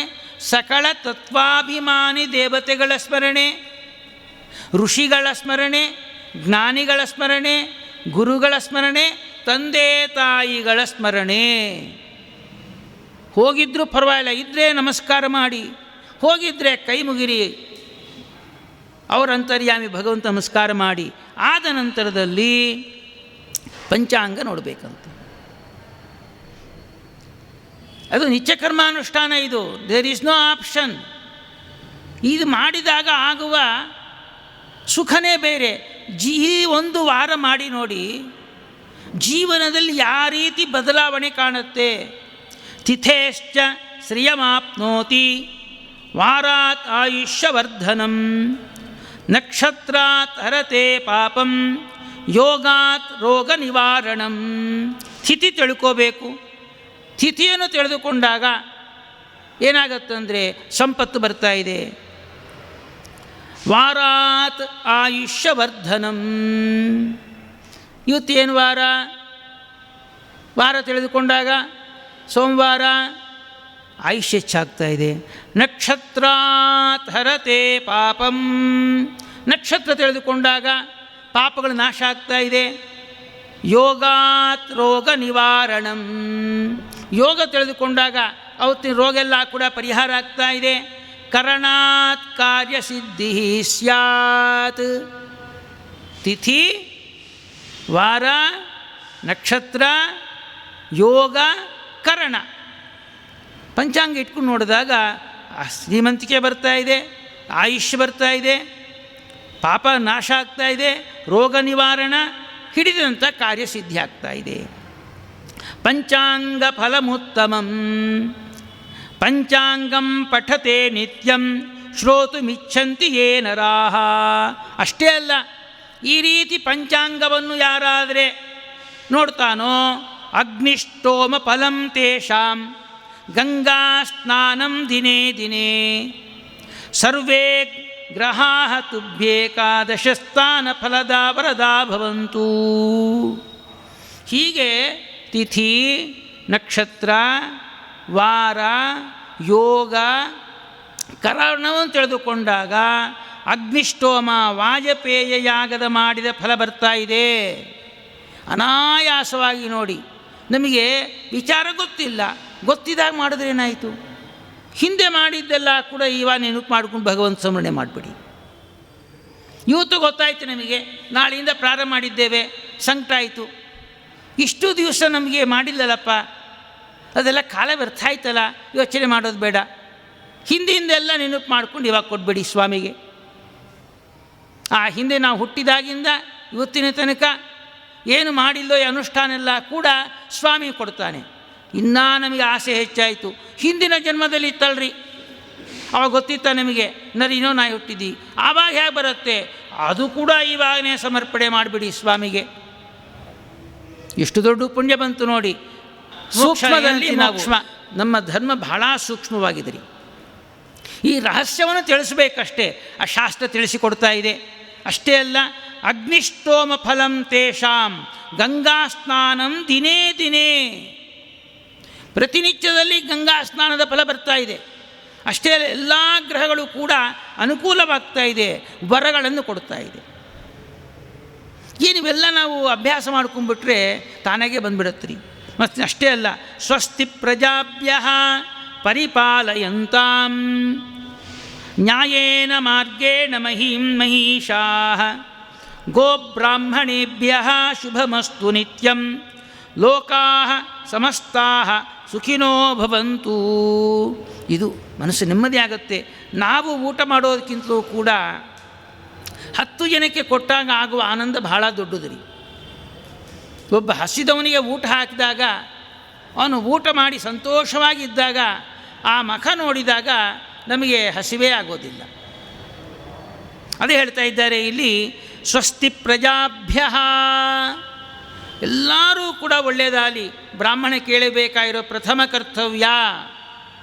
ಸಕಲ ತತ್ವಾಭಿಮಾನಿ ದೇವತೆಗಳ ಸ್ಮರಣೆ, ಋಷಿಗಳ ಸ್ಮರಣೆ, ಜ್ಞಾನಿಗಳ ಸ್ಮರಣೆ, ಗುರುಗಳ ಸ್ಮರಣೆ, ತಂದೆ ತಾಯಿಗಳ ಸ್ಮರಣೆ. ಹೋಗಿದ್ದರೂ ಪರವಾಗಿಲ್ಲ, ಇದ್ದರೆ ನಮಸ್ಕಾರ ಮಾಡಿ, ಹೋಗಿದ್ದರೆ ಕೈ ಮುಗಿರಿ, ಅವರ ಅಂತರ್ಯಾಮಿ ಭಗವಂತ ನಮಸ್ಕಾರ ಮಾಡಿ. ಆದ ನಂತರದಲ್ಲಿ ಪಂಚಾಂಗ ನೋಡಬೇಕಂತೆ. ಅದು ನಿತ್ಯಕರ್ಮಾನುಷ್ಠಾನ. ಇದು ದೇರ್ ಈಸ್ ನೋ ಆಪ್ಷನ್. ಇದು ಮಾಡಿದಾಗ ಆಗುವ ಸುಖನೇ ಬೇರೆ. ಒಂದು ವಾರ ಮಾಡಿ ನೋಡಿ, ಜೀವನದಲ್ಲಿ ಯಾವ ರೀತಿ ಬದಲಾವಣೆ ಕಾಣುತ್ತೆ. ತಿಥೇಶ್ಚ ಶ್ರಿಯಮಾಪ್ನೋತಿ ವಾರಾತ್ ಆಯುಷ್ಯವರ್ಧನಂ ನಕ್ಷತ್ರಾತ್ ಹರತೆ ಪಾಪಂ ಯೋಗಾತ್ ರೋಗ ನಿವಾರಣಂ. ತಿಥಿ ತಿಳ್ಕೋಬೇಕು. ತಿಥಿಯನ್ನು ತಿಳಿದುಕೊಂಡಾಗ ಏನಾಗತ್ತಂದರೆ ಸಂಪತ್ತು ಬರ್ತಾ ಇದೆ. ವಾರಾತ್ ಆಯುಷ್ಯವರ್ಧನಂ. ಇವತ್ತೇನು ವಾರ? ವಾರ ತಿಳಿದುಕೊಂಡಾಗ ಸೋಮವಾರ ಆಯುಷ್ಯ ಹೆಚ್ಚಾಗ್ತಾ ಇದೆ. ನಕ್ಷತ್ರಾತ್ ಹರತೆ ಪಾಪಂ. ನಕ್ಷತ್ರ ತಿಳಿದುಕೊಂಡಾಗ ಪಾಪಗಳು ನಾಶ ಆಗ್ತಾ ಇದೆ. ಯೋಗಾತ್ ರೋಗ ನಿವಾರಣಂ. ಯೋಗ ತಿಳಿದುಕೊಂಡಾಗ ಅವತ್ತಿನ ರೋಗ ಎಲ್ಲ ಕೂಡ ಪರಿಹಾರ ಆಗ್ತಾ ಇದೆ. ಕರಣಾತ್ ಕಾರ್ಯಸಿದ್ಧಿ ಸ್ಯಾತ್. ತಿಥಿ, ವಾರ, ನಕ್ಷತ್ರ, ಯೋಗ, ಕರಣ, ಪಂಚಾಂಗ ಇಟ್ಕೊಂಡು ನೋಡಿದಾಗ ಶ್ರೀಮಂತಿಕೆ ಬರ್ತಾ ಇದೆ, ಆಯುಷ್ಯ ಬರ್ತಾ ಇದೆ, ಪಾಪ ನಾಶ ಆಗ್ತಾ ಇದೆ, ರೋಗ ನಿವಾರಣ, ಹಿಡಿದಂಥ ಕಾರ್ಯಸಿದ್ಧಿ ಆಗ್ತಾ ಇದೆ. ಪಂಚಾಂಗ ಫಲಮುತ್ತಮಂ ಪಂಚಾಂಗಂ ಪಠತೆ ನಿತ್ಯಂ ಶ್ರೋತುಮಿಚ್ಛಂತಿ ಯೇ ನರಾಹ. ಅಷ್ಟೇ ಅಲ್ಲ, ಈ ರೀತಿ ಪಂಚಾಂಗವನ್ನು ಯಾರಾದರೆ ನೋಡ್ತಾನೋ ಅಗ್ನಿಷ್ಟೋಮ ಫಲಂ ತೇಷಾಂ ಗಂಗಾ ಸ್ನಾನಂ ದಿನೇ ದಿನೇ ಸರ್ವೇ ಗ್ರಹಾಃ ತುಭ್ಯೇಕಾದಶಸ್ಥಾನ ಫಲದಾ ವರದಾ ಭವಂತು. ಹೀಗೆ ತಿಥಿ, ನಕ್ಷತ್ರ, ವಾರ, ಯೋಗ, ಕರಣವನ್ನು ತಿಳಿದುಕೊಂಡಾಗ ಅಗ್ನಿಷ್ಟೋಮ ವಾಜಪೇಯ ಯಾಗದ ಮಾಡಿದ ಫಲ ಬರ್ತಾ ಇದೆ. ಅನಾಯಾಸವಾಗಿ ನೋಡಿ. ನಮಗೆ ವಿಚಾರ ಗೊತ್ತಿಲ್ಲ, ಗೊತ್ತಿದ್ದಾಗ ಮಾಡಿದ್ರೆ ಏನಾಯಿತು? ಹಿಂದೆ ಮಾಡಿದ್ದೆಲ್ಲ ಕೂಡ ಇವಾಗ ನೆನಪು ಮಾಡ್ಕೊಂಡು ಭಗವಂತ ಸ್ಮರಣೆ ಮಾಡಿಬಿಡಿ. ಇವತ್ತು ಗೊತ್ತಾಯಿತು ನಮಗೆ, ನಾಳೆಯಿಂದ ಪ್ರಾರಂಭ ಮಾಡಿದ್ದೇವೆ, ಸಂಕಟ ಆಯಿತು, ಇಷ್ಟು ದಿವಸ ನಮಗೆ ಮಾಡಿಲ್ಲಲ್ಲಪ್ಪ, ಅದೆಲ್ಲ ಕಾಲ ವ್ಯರ್ಥ ಆಯ್ತಲ್ಲ, ಯೋಚನೆ ಮಾಡೋದು ಬೇಡ. ಹಿಂದೆಲ್ಲ ನೆನಪು ಮಾಡ್ಕೊಂಡು ಇವಾಗ ಕೊಟ್ಬಿಡಿ ಸ್ವಾಮಿಗೆ. ಆ ಹಿಂದೆ ನಾವು ಹುಟ್ಟಿದಾಗಿಂದ ಇವತ್ತಿನ ತನಕ ಏನು ಮಾಡಿಲ್ಲೋ ಈ ಅನುಷ್ಠಾನ ಎಲ್ಲ ಕೂಡ ಸ್ವಾಮಿ ಕೊಡ್ತಾನೆ. ಇನ್ನೂ ನಮಗೆ ಆಸೆ ಹೆಚ್ಚಾಯಿತು, ಹಿಂದಿನ ಜನ್ಮದಲ್ಲಿ ಇತ್ತಲ್ರಿ, ಅವಾಗ ಗೊತ್ತಿತ್ತ ನಮಗೆ ಇನ್ನೂ ನಾಯಿ ಹುಟ್ಟಿದ್ದಿ, ಆವಾಗ ಹೇಗೆ ಬರುತ್ತೆ? ಅದು ಕೂಡ ಇವಾಗನೇ ಸಮರ್ಪಣೆ ಮಾಡಿಬಿಡಿ ಸ್ವಾಮಿಗೆ. ಎಷ್ಟು ದೊಡ್ಡ ಪುಣ್ಯ ಬಂತು ನೋಡಿ. ಸೂಕ್ಷ್ಮದಲ್ಲಿ ಸೂಕ್ಷ್ಮ. ನಮ್ಮ ಧರ್ಮ ಬಹಳ ಸೂಕ್ಷ್ಮವಾಗಿದೆ ರೀ. ಈ ರಹಸ್ಯವನ್ನು ತಿಳಿಸ್ಬೇಕಷ್ಟೇ, ಆ ಶಾಸ್ತ್ರ ತಿಳಿಸಿಕೊಡ್ತಾ ಇದೆ. ಅಷ್ಟೇ ಅಲ್ಲ, ಅಗ್ನಿಷ್ಟೋಮ ಫಲಂ ತೇಷಾಂ ಗಂಗಾ ಸ್ನಾನಂ ದಿನೇ ದಿನೇ. ಪ್ರತಿನಿತ್ಯದಲ್ಲಿ ಗಂಗಾ ಸ್ನಾನದ ಫಲ ಬರ್ತಾ ಇದೆ. ಅಷ್ಟೇ ಅಲ್ಲ, ಎಲ್ಲ ಗ್ರಹಗಳು ಕೂಡ ಅನುಕೂಲವಾಗ್ತಾ ಇದೆ, ವರಗಳನ್ನು ಕೊಡ್ತಾ ಇದೆ. ಏನಿವೆಲ್ಲ ನಾವು ಅಭ್ಯಾಸ ಮಾಡ್ಕೊಂಡ್ಬಿಟ್ರೆ ತಾನಾಗೆ ಬಂದ್ಬಿಡತ್ತೆ ರೀ. ಮತ್ತು ಅಷ್ಟೇ ಅಲ್ಲ, ಸ್ವಸ್ತಿ ಪ್ರಜಾಭ್ಯ ಪರಿಪಾಲಯಂತಾಂ ನ್ಯಾಯೇನ ಮಾರ್ಗೇಣ ಮಹೀಂ ಮಹಿಷಾಃ ಗೋಬ್ರಾಹ್ಮಣೇಭ್ಯ ಶುಭಮಸ್ತು ನಿತ್ಯಂ ಲೋಕಾಃ ಸಮಸ್ತಾಃ ಸುಖಿನೋ ಭವಂತು. ಇದು ಮನಸ್ಸು ನೆಮ್ಮದಿ ಆಗುತ್ತೆ. ನಾವು ಊಟ ಮಾಡೋದಕ್ಕಿಂತಲೂ ಕೂಡ 10 ಜನಕ್ಕೆ ಕೊಟ್ಟಾಗ ಆಗುವ ಆನಂದ ಬಹಳ ದೊಡ್ಡದು ರೀ. ಒಬ್ಬ ಹಸಿದವನಿಗೆ ಊಟ ಹಾಕಿದಾಗ, ಅವನು ಊಟ ಮಾಡಿ ಸಂತೋಷವಾಗಿದ್ದಾಗ ಆ ಮುಖ ನೋಡಿದಾಗ ನಮಗೆ ಹಸಿವೇ ಆಗೋದಿಲ್ಲ. ಅದೇ ಹೇಳ್ತಾ ಇದ್ದಾರೆ ಇಲ್ಲಿ, ಸ್ವಸ್ತಿ ಪ್ರಜಾಭ್ಯ. ಎಲ್ಲರೂ ಕೂಡ ಒಳ್ಳೆಯದಾಗಲಿ. ಬ್ರಾಹ್ಮಣ ಕೇಳಬೇಕಾಗಿರೋ ಪ್ರಥಮ ಕರ್ತವ್ಯ,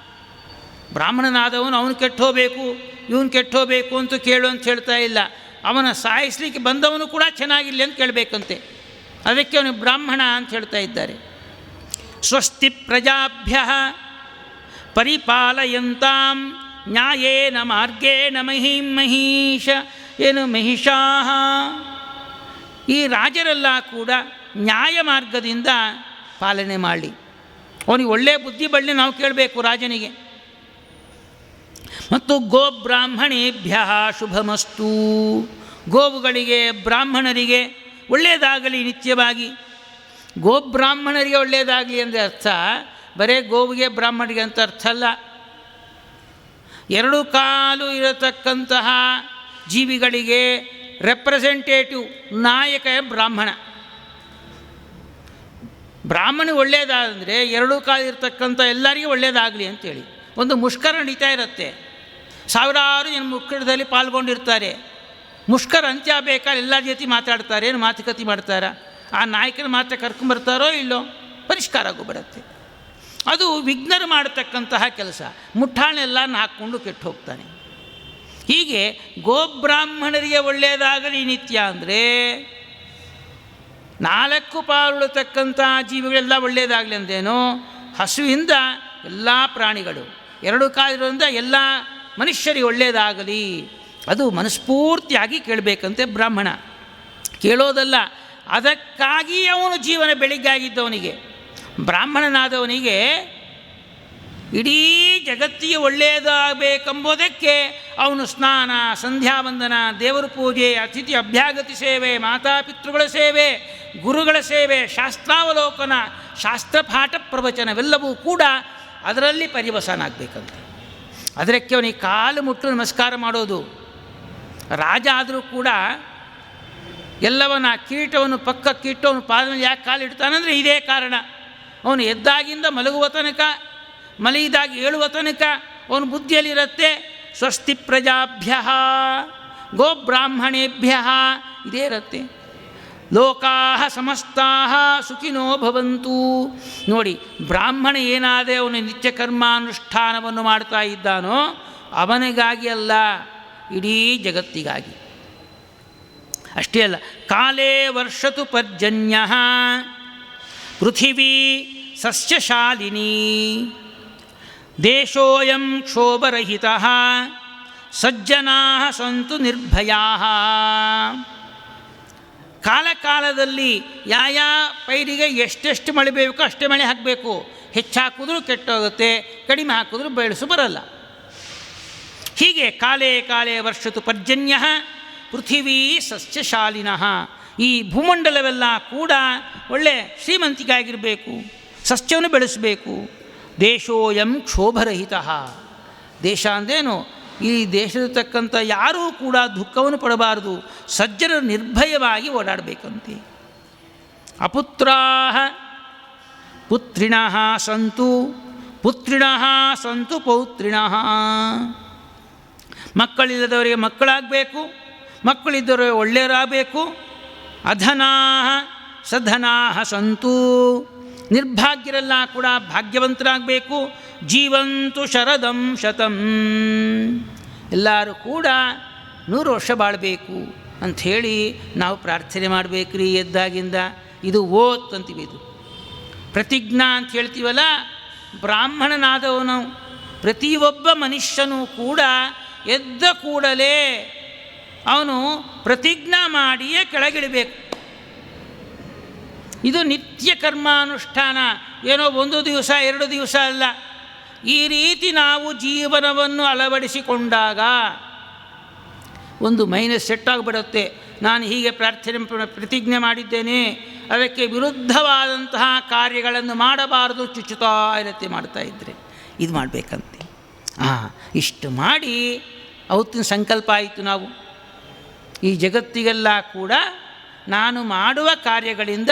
ಬ್ರಾಹ್ಮಣನಾದವನು ಅವನು ಕೆಟ್ಟೋಗಬೇಕು, ಇವನು ಕೆಟ್ಟೋಗಬೇಕು ಅಂತ ಕೇಳು ಅಂತ ಹೇಳ್ತಾ ಇಲ್ಲ. ಅವನ ಸಾಯಿಸಲಿಕ್ಕೆ ಬಂದವನು ಕೂಡ ಚೆನ್ನಾಗಿರಲಿ ಅಂತ ಕೇಳಬೇಕಂತೆ. ಅದಕ್ಕೆ ಅವನು ಬ್ರಾಹ್ಮಣ ಅಂತ ಹೇಳ್ತಾ ಇದ್ದಾರೆ. ಸ್ವಸ್ತಿ ಪ್ರಜಾಭ್ಯ ಪರಿಪಾಲಯಂತಾಂ ನ್ಯಾಯೇನ ಮಾರ್ಗೇಣ ಮಹೀಂ ಮಹಿಷ. ಏನು ಮಹಿಷಾಃ? ಈ ರಾಜರೆಲ್ಲ ಕೂಡ ನ್ಯಾಯ ಮಾರ್ಗದಿಂದ ಪಾಲನೆ ಮಾಡಲಿ. ಅವನಿಗೆ ಒಳ್ಳೆಯ ಬುದ್ಧಿ ಬಳ್ಳಿ ನಾವು ಕೇಳಬೇಕು ರಾಜನಿಗೆ. ಮತ್ತು ಗೋಬ್ರಾಹ್ಮಣೇಭ್ಯ ಶುಭಮಸ್ತು, ಗೋವುಗಳಿಗೆ ಬ್ರಾಹ್ಮಣರಿಗೆ ಒಳ್ಳೆಯದಾಗಲಿ ನಿತ್ಯವಾಗಿ. ಗೋಬ್ರಾಹ್ಮಣರಿಗೆ ಒಳ್ಳೆಯದಾಗಲಿ ಅಂದರೆ ಅರ್ಥ ಬರೇ ಗೋವಿಗೆ ಬ್ರಾಹ್ಮಣರಿಗೆ ಅಂತ ಅರ್ಥ ಅಲ್ಲ. ಎರಡು ಕಾಲು ಇರತಕ್ಕಂತಹ ಜೀವಿಗಳಿಗೆ ರೆಪ್ರೆಸೆಂಟೇಟಿವ್ ನಾಯಕ ಬ್ರಾಹ್ಮಣ. ಬ್ರಾಹ್ಮಣ ಒಳ್ಳೆಯದಾದರೆ ಎರಡು ಕಾಲು ಇರತಕ್ಕಂಥ ಎಲ್ಲರಿಗೂ ಒಳ್ಳೆಯದಾಗಲಿ ಅಂತೇಳಿ. ಒಂದು ಮುಷ್ಕರ ನಡೀತಾ ಇರುತ್ತೆ, ಸಾವಿರಾರು ಜನ ಮುಷ್ಕರದಲ್ಲಿ ಪಾಲ್ಗೊಂಡಿರ್ತಾರೆ. ಮುಷ್ಕರ ಅಂತ್ಯ ಬೇಕಾದ್ರೆ ಎಲ್ಲರ ಜೊತೆ ಮಾತಾಡ್ತಾರೆ, ಏನು ಮಾತುಕತೆ ಮಾಡ್ತಾರೆ. ಆ ನಾಯಕನ ಮಾತ್ರ ಕರ್ಕೊಂಬರ್ತಾರೋ ಇಲ್ಲೋ ಪರಿಷ್ಕಾರ ಆಗೋಗ್ಬಿಡತ್ತೆ. ಅದು ವಿಘ್ನರು ಮಾಡತಕ್ಕಂತಹ ಕೆಲಸ. ಮುಠಾಣೆಲ್ಲನ ಹಾಕ್ಕೊಂಡು ಕೆಟ್ಟು ಹೋಗ್ತಾನೆ. ಹೀಗೆ ಗೋಬ್ರಾಹ್ಮಣರಿಗೆ ಒಳ್ಳೆಯದಾಗಲಿ ನಿತ್ಯ ಅಂದರೆ ನಾಲ್ಕು ಪಾಲುಳತಕ್ಕಂಥ ಜೀವಿಗಳೆಲ್ಲ ಒಳ್ಳೆಯದಾಗಲಿ ಅಂದೇನು, ಹಸುವಿಂದ ಎಲ್ಲ ಪ್ರಾಣಿಗಳು, ಎರಡು ಕಾಲಿರೋದ್ರಿಂದ ಎಲ್ಲ ಮನುಷ್ಯರಿಗೆ ಒಳ್ಳೆಯದಾಗಲಿ. ಅದು ಮನಸ್ಫೂರ್ತಿಯಾಗಿ ಕೇಳಬೇಕಂತೆ ಬ್ರಾಹ್ಮಣ. ಕೇಳೋದಲ್ಲ, ಅದಕ್ಕಾಗಿ ಅವನು ಜೀವನ ಬೆಳಿಗ್ಗಾಗಿದ್ದವನಿಗೆ, ಬ್ರಾಹ್ಮಣನಾದವನಿಗೆ ಇಡೀ ಜಗತ್ತಿಗೆ ಒಳ್ಳೆಯದಾಗಬೇಕೆಂಬುದಕ್ಕೆ ಅವನು ಸ್ನಾನ, ಸಂಧ್ಯಾವಂದನ, ದೇವರ ಪೂಜೆ, ಅತಿಥಿ ಅಭ್ಯಾಗತಿ ಸೇವೆ, ಮಾತಾಪಿತೃಗಳ ಸೇವೆ, ಗುರುಗಳ ಸೇವೆ, ಶಾಸ್ತ್ರಾವಲೋಕನ, ಶಾಸ್ತ್ರಪಾಠ ಪ್ರವಚನವೆಲ್ಲವೂ ಕೂಡ ಅದರಲ್ಲಿ ಪರಿವಸನಾಗಬೇಕಂತೆ. ಅದಕ್ಕೆ ಅವನಿಗೆ ಕಾಲು ಮುಟ್ಟು ನಮಸ್ಕಾರ ಮಾಡೋದು. ರಾಜ ಆದರೂ ಕೂಡ ಎಲ್ಲವನ್ನ ಕಿರೀಟವನ್ನು ಪಕ್ಕಕ್ಕಿಟ್ಟು ಅವನು ಪಾದ ಮೇಲೆ ಯಾಕೆ ಕಾಲಿಡ್ತಾನಂದರೆ ಇದೇ ಕಾರಣ. ಅವನು ಎದ್ದಾಗಿಂದ ಮಲಗುವ ತನಕ, ಮಲಗಿದಾಗ ಏಳುವ ತನಕ ಅವನ ಬುದ್ಧಿಯಲ್ಲಿರುತ್ತೆ ಸ್ವಸ್ತಿ ಪ್ರಜಾಭ್ಯ ಗೋಬ್ರಾಹ್ಮಣೇಭ್ಯ ಇದೇ ಇರುತ್ತೆ. ಲೋಕಾ ಸಮಸ್ತಾ ಸುಖಿನೋ ಭವಂತು. ನೋಡಿ, ಬ್ರಾಹ್ಮಣ ಏನಾದರೆ ಅವನು ನಿತ್ಯ ಕರ್ಮಾನುಷ್ಠಾನವನ್ನು ಮಾಡ್ತಾ ಇದ್ದಾನೋ ಅವನಿಗಾಗಿ ಅಲ್ಲ, ಇಡೀ ಜಗತ್ತಿಗಾಗಿ. ಅಷ್ಟೇ ಅಲ್ಲ, ಕಾಲೇ ವರ್ಷತು ಪರ್ಜನ್ಯ ಪೃಥಿವೀ ಸಸ್ಯಶಾಲಿನಿ ದೇಶೋಯಂ ಕ್ಷೋಭರಹಿತಃ ಸಜ್ಜನಾಃ ಸಂತು ನಿರ್ಭಯಾಃ. ಕಾಲಕಾಲದಲ್ಲಿ ಯಾವ ಪೈರಿಗೆ ಎಷ್ಟೆಷ್ಟು ಮಳೆ ಬೇಕು ಅಷ್ಟೇ ಮಳೆ ಹಾಕಬೇಕು. ಹೆಚ್ಚು ಹಾಕಿದ್ರೂ ಕೆಟ್ಟೋಗುತ್ತೆ, ಕಡಿಮೆ ಹಾಕಿದ್ರೂ ಬೆಳೆಸು ಬರಲ್ಲ. ಹೀಗೆ ಕಾಲೇ ಕಾಲೇ ವರ್ಷತು ಪರ್ಜನ್ಯ ಪೃಥಿವೀ ಸಸ್ಯಶಾಲಿನಃ. ಈ ಭೂಮಂಡಲವೆಲ್ಲ ಕೂಡ ಒಳ್ಳೆ ಶ್ರೀಮಂತಿಕೆ ಆಗಿರಬೇಕು, ಸಸ್ಯವನ್ನು ಬೆಳೆಸಬೇಕು. ದೇಶೋಯಂ ಕ್ಷೋಭರಹಿತ. ದೇಶ ಅಂದೇನು, ಈ ದೇಶದತಕ್ಕಂಥ ಯಾರೂ ಕೂಡ ದುಃಖವನ್ನು ಪಡಬಾರದು, ಸಜ್ಜನರು ನಿರ್ಭಯವಾಗಿ ಓಡಾಡಬೇಕಂತೆ. ಅಪುತ್ರಾಃ ಪುತ್ರಿಣಃ ಸಂತು ಪುತ್ರಿಣಃ ಸಂತು ಪೌತ್ರಿಣಃ. ಮಕ್ಕಳಿಲ್ಲದವರಿಗೆ ಮಕ್ಕಳಾಗಬೇಕು, ಮಕ್ಕಳಿದ್ದವರಿಗೆ ಒಳ್ಳೆಯರಾಗಬೇಕು. ಅಧನಾಃ ಸಧನಾಃ ಸಂತು. ನಿರ್ಭಾಗ್ಯರೆಲ್ಲ ಕೂಡ ಭಾಗ್ಯವಂತರಾಗಬೇಕು. ಜೀವಂತು ಶರದಂ ಶತಂ. ಎಲ್ಲರೂ ಕೂಡ 100 ವರ್ಷ ಬಾಳಬೇಕು ಅಂಥೇಳಿ ನಾವು ಪ್ರಾರ್ಥನೆ ಮಾಡಬೇಕ್ರಿ ಎದ್ದಾಗಿಂದ. ಇದು ಓತ್ ಅಂತೀವಿ, ಇದು ಪ್ರತಿಜ್ಞಾ ಅಂತ ಹೇಳ್ತೀವಲ್ಲ. ಬ್ರಾಹ್ಮಣನಾದವನು ಪ್ರತಿಯೊಬ್ಬ ಮನುಷ್ಯನೂ ಕೂಡ ಎದ್ದ ಕೂಡಲೇ ಅವನು ಪ್ರತಿಜ್ಞಾ ಮಾಡಿಯೇ ಕೆಳಗಿಡಬೇಕು. ಇದು ನಿತ್ಯ ಕರ್ಮಾನುಷ್ಠಾನ, ಏನೋ 1 ದಿವಸ 2 ದಿವಸ ಅಲ್ಲ. ಈ ರೀತಿ ನಾವು ಜೀವನವನ್ನು ಅಳವಡಿಸಿಕೊಂಡಾಗ ಒಂದು ಮೈನಸ್ ಸೆಟ್ ಆಗಿಬಿಡುತ್ತೆ. ನಾನು ಹೀಗೆ ಪ್ರತಿಜ್ಞೆ ಮಾಡಿದ್ದೇನೆ, ಅದಕ್ಕೆ ವಿರುದ್ಧವಾದಂತಹ ಕಾರ್ಯಗಳನ್ನು ಮಾಡಬಾರದು, ಚುಚ್ಚುತ್ತಾ ಇರತ್ತೆ ಮಾಡ್ತಾಯಿದ್ರೆ. ಇದು ಮಾಡಬೇಕಂತೆ. ಇಷ್ಟು ಮಾಡಿ ಅವತ್ತಿನ ಸಂಕಲ್ಪ ಆಯಿತು. ನಾವು ಈ ಜಗತ್ತಿಗೆಲ್ಲ ಕೂಡ ನಾನು ಮಾಡುವ ಕಾರ್ಯಗಳಿಂದ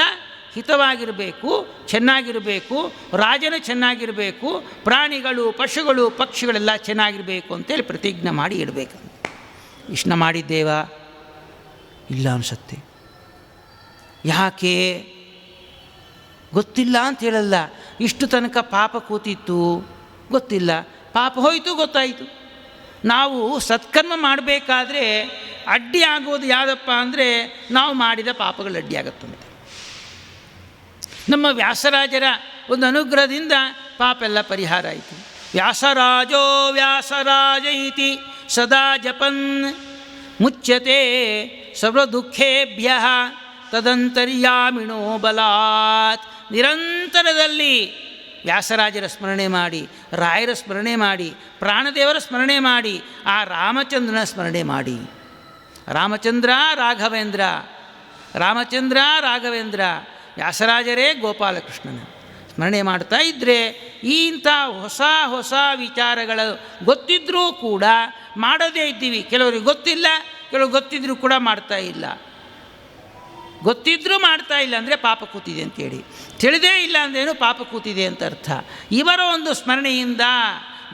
ಹಿತವಾಗಿರಬೇಕು, ಚೆನ್ನಾಗಿರಬೇಕು, ರಾಜನು ಚೆನ್ನಾಗಿರಬೇಕು, ಪ್ರಾಣಿಗಳು ಪಶುಗಳು ಪಕ್ಷಿಗಳೆಲ್ಲ ಚೆನ್ನಾಗಿರಬೇಕು ಅಂತೇಳಿ ಪ್ರತಿಜ್ಞೆ ಮಾಡಿ ಇಡಬೇಕಂತ. ಇಷ್ಟನ್ನ ಮಾಡಿದ್ದೇವಾ? ಇಲ್ಲ ಅನಿಸುತ್ತೆ. ಯಾಕೆ ಗೊತ್ತಿಲ್ಲ ಅಂತ ಹೇಳಲ್ಲ. ಇಷ್ಟು ತನಕ ಪಾಪ ಕೂತಿತ್ತು, ಗೊತ್ತಿಲ್ಲ. ಪಾಪ ಹೋಯಿತು, ಗೊತ್ತಾಯಿತು. ನಾವು ಸತ್ಕರ್ಮ ಮಾಡಬೇಕಾದ್ರೆ ಅಡ್ಡಿ ಆಗೋದು ಯಾವುದಪ್ಪ ಅಂದರೆ ನಾವು ಮಾಡಿದ ಪಾಪಗಳು ಅಡ್ಡಿ ಆಗುತ್ತಂತೆ. ನಮ್ಮ ವ್ಯಾಸರಾಜರ ಒಂದು ಅನುಗ್ರಹದಿಂದ ಪಾಪ ಎಲ್ಲ ಪರಿಹಾರ ಆಯಿತು. ವ್ಯಾಸರಾಜೋ ವ್ಯಾಸರಾಜ ಇತಿ ಸದಾ ಜಪನ್ ಮುಚ್ಯತೆ ಸರ್ವ ದುಃಖೇಭ್ಯ ತದಂತರ್ಯಾಮಿಣೋ ಬಲಾತ್. ನಿರಂತರದಲ್ಲಿ ವ್ಯಾಸರಾಜರ ಸ್ಮರಣೆ ಮಾಡಿ, ರಾಯರ ಸ್ಮರಣೆ ಮಾಡಿ, ಪ್ರಾಣದೇವರ ಸ್ಮರಣೆ ಮಾಡಿ, ಆ ರಾಮಚಂದ್ರನ ಸ್ಮರಣೆ ಮಾಡಿ. ರಾಮಚಂದ್ರ ರಾಘವೇಂದ್ರ, ರಾಮಚಂದ್ರ ರಾಘವೇಂದ್ರ, ವ್ಯಾಸರಾಜರೇ ಗೋಪಾಲಕೃಷ್ಣನ ಸ್ಮರಣೆ ಮಾಡ್ತಾ ಇದ್ದರೆ ಇಂಥ ಹೊಸ ಹೊಸ ವಿಚಾರಗಳು ಗೊತ್ತಿದ್ದರೂ ಕೂಡ ಮಾಡದೇ ಇದ್ದೀವಿ. ಕೆಲವರಿಗೆ ಗೊತ್ತಿಲ್ಲ, ಕೆಲವರು ಗೊತ್ತಿದ್ದರೂ ಕೂಡ ಮಾಡ್ತಾ ಇಲ್ಲ. ಗೊತ್ತಿದ್ದರೂ ಮಾಡ್ತಾ ಇಲ್ಲ ಅಂದರೆ ಪಾಪ ಕೂತಿದೆ ಅಂತೇಳಿ, ತಿಳಿದೇ ಇಲ್ಲ ಅಂದ್ರೇನು ಪಾಪ ಕೂತಿದೆ ಅಂತ ಅರ್ಥ. ಇವರ ಒಂದು ಸ್ಮರಣೆಯಿಂದ,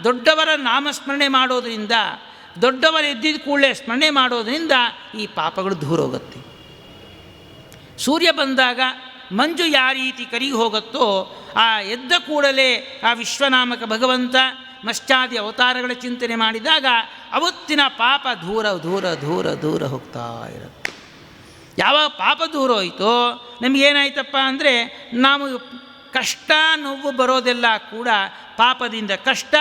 ದೊಡ್ಡವರ ನಾಮಸ್ಮರಣೆ ಮಾಡೋದರಿಂದ, ದೊಡ್ಡವರು ಎದ್ದಿದ ಕೂಡಲೇ ಸ್ಮರಣೆ ಮಾಡೋದರಿಂದ ಈ ಪಾಪಗಳು ದೂರ ಹೋಗುತ್ತೆ. ಸೂರ್ಯ ಬಂದಾಗ ಮಂಜು ಯಾವ ರೀತಿ ಕರಿಗೆ ಹೋಗುತ್ತೋ, ಆ ಎದ್ದ ಕೂಡಲೇ ಆ ವಿಶ್ವನಾಮಕ ಭಗವಂತ ಮಶ್ಚಾದಿ ಅವತಾರಗಳ ಚಿಂತನೆ ಮಾಡಿದಾಗ ಅವತ್ತಿನ ಪಾಪ ದೂರ ದೂರ ದೂರ ದೂರ ಹೋಗ್ತಾ ಇರುತ್ತೆ. ಯಾವಾಗ ಪಾಪ ದೂರ ಹೋಯಿತೋ ನಮಗೇನಾಯ್ತಪ್ಪ ಅಂದರೆ, ನಾವು ಕಷ್ಟ ನೋವು ಬರೋದೆಲ್ಲ ಕೂಡ ಪಾಪದಿಂದ ಕಷ್ಟ,